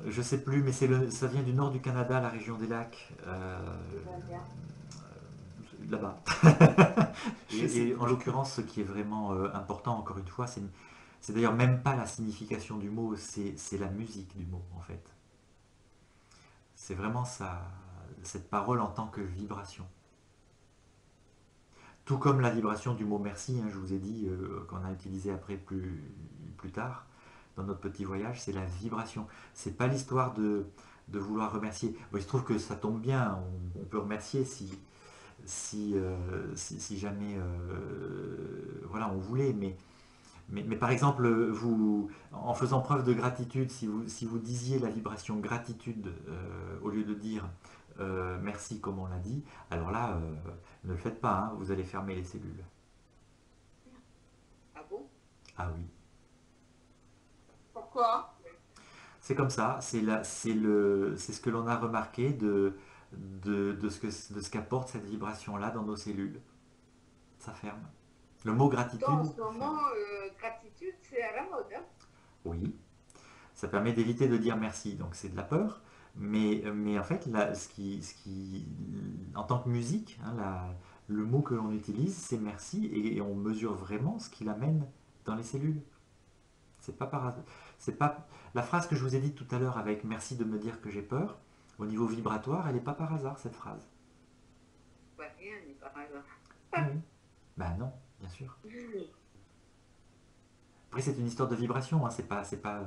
Je sais plus, mais ça vient du nord du Canada, la région des lacs, là-bas. Et en l'occurrence, ce qui est vraiment important, encore une fois, c'est d'ailleurs même pas la signification du mot, c'est la musique du mot, en fait. C'est vraiment cette parole en tant que vibration. Tout comme la vibration du mot merci, hein, je vous ai dit, qu'on a utilisé après plus tard, dans notre petit voyage, c'est la vibration. C'est pas l'histoire de vouloir remercier. Bon, il se trouve que ça tombe bien, on peut remercier si jamais voilà, on voulait, mais par exemple, en faisant preuve de gratitude, si vous disiez la vibration gratitude au lieu de dire merci comme on l'a dit, alors là, ne le faites pas, hein, vous allez fermer les cellules. Ah bon? Ah oui. Pourquoi? C'est comme ça, c'est ce que l'on a remarqué de ce qu'apporte cette vibration-là dans nos cellules. Ça ferme. Le mot gratitude En ce ferme. moment, gratitude, c'est à la mode. Hein? Oui. Ça permet d'éviter de dire merci, donc c'est de la peur. Mais en fait, là, en tant que musique, hein, le mot que l'on utilise, c'est merci, et on mesure vraiment ce qu'il amène dans les cellules. C'est pas par hasard. C'est pas la phrase que je vous ai dite tout à l'heure avec merci de me dire que j'ai peur. Au niveau vibratoire, elle n'est pas par hasard cette phrase. Ouais, rien n'est par hasard. Oui. Ben non, bien sûr. Après, c'est une histoire de vibration, hein, c'est pas.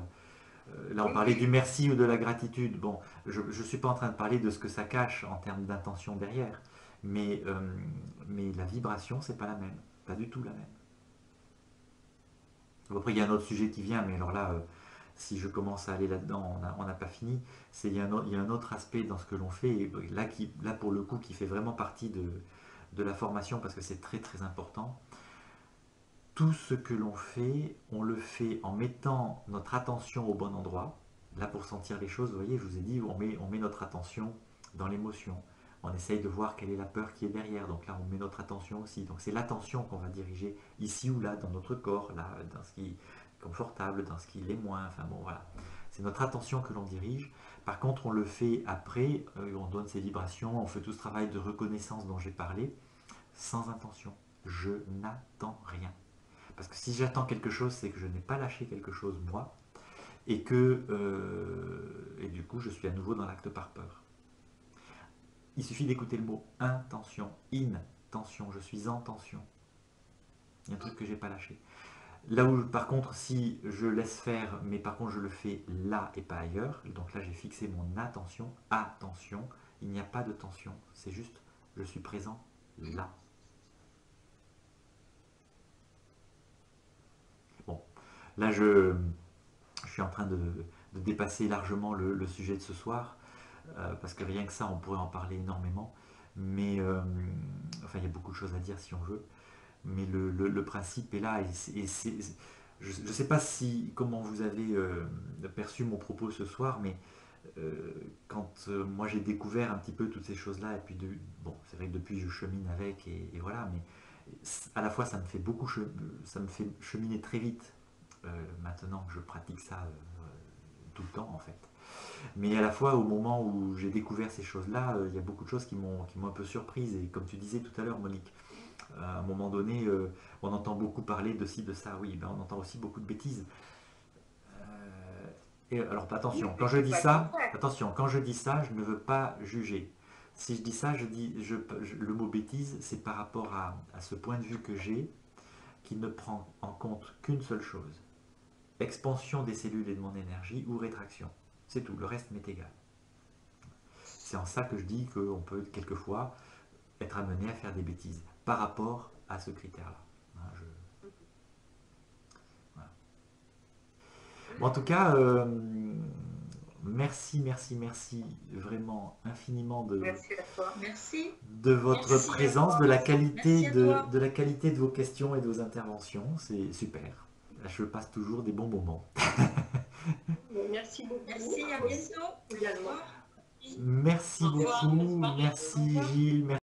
Là, on parlait du merci ou de la gratitude. Bon, je ne suis pas en train de parler de ce que ça cache en termes d'intention derrière, mais la vibration, c'est pas la même, pas du tout la même. Bon, après, il y a un autre sujet qui vient, mais alors là, si je commence à aller là-dedans, on n'a pas fini. Il y a un autre aspect dans ce que l'on fait, et là, pour le coup, qui fait vraiment partie de la formation, parce que c'est très très important. Tout ce que l'on fait, on le fait en mettant notre attention au bon endroit, Là, pour sentir les choses, vous voyez, je vous ai dit, on met notre attention dans l'émotion. On essaye de voir quelle est la peur qui est derrière. Donc là, on met notre attention aussi. Donc c'est l'attention qu'on va diriger ici ou là, dans notre corps, là, dans ce qui est confortable, dans ce qui l'est moins. Enfin bon, voilà. C'est notre attention que l'on dirige. Par contre, on le fait après, on donne ses vibrations, on fait tout ce travail de reconnaissance dont j'ai parlé, sans intention. Je n'attends rien. Parce que si j'attends quelque chose, c'est que je n'ai pas lâché quelque chose, moi, et du coup, je suis à nouveau dans l'acte par peur. Il suffit d'écouter le mot intention, intention, je suis en tension. Il y a un truc que je n'ai pas lâché. Là où, par contre, si je laisse faire, mais par contre je le fais là et pas ailleurs, donc là j'ai fixé mon attention, attention, il n'y a pas de tension, c'est juste, je suis présent là. Bon, là je suis en train de dépasser largement le sujet de ce soir, parce que rien que ça, on pourrait en parler énormément, mais enfin il y a beaucoup de choses à dire si on veut. Mais le principe est là, je ne sais pas comment vous avez perçu mon propos ce soir, mais quand moi j'ai découvert un petit peu toutes ces choses-là, et puis bon, c'est vrai que depuis je chemine avec, et voilà, mais à la fois ça me fait ça me fait cheminer très vite, maintenant que je pratique ça tout le temps en fait. Mais à la fois, au moment où j'ai découvert ces choses-là, il y a beaucoup de choses qui m'ont un peu surprise, et comme tu disais tout à l'heure, Monique, à un moment donné, on entend beaucoup parler de ci, de ça, oui, ben on entend aussi beaucoup de bêtises. Et alors attention, quand je dis ça, je ne veux pas juger. Si je dis ça, le mot bêtise, c'est par rapport à ce point de vue que j'ai, qui ne prend en compte qu'une seule chose: expansion des cellules et de mon énergie, ou rétraction. C'est tout, le reste m'est égal. C'est en ça que je dis qu'on peut quelquefois être amené à faire des bêtises par rapport à ce critère-là. Voilà. Bon, en tout cas, merci vraiment infiniment Merci à toi. Merci. de votre Merci à présence, toi. de la Merci qualité à toi. de la qualité de vos questions et de vos interventions. C'est super. Je passe toujours des bons moments. Merci beaucoup. Merci, à bientôt. Également. Au revoir. Merci Au revoir, beaucoup. Gaspard. Merci Au revoir. Gilles. Merci.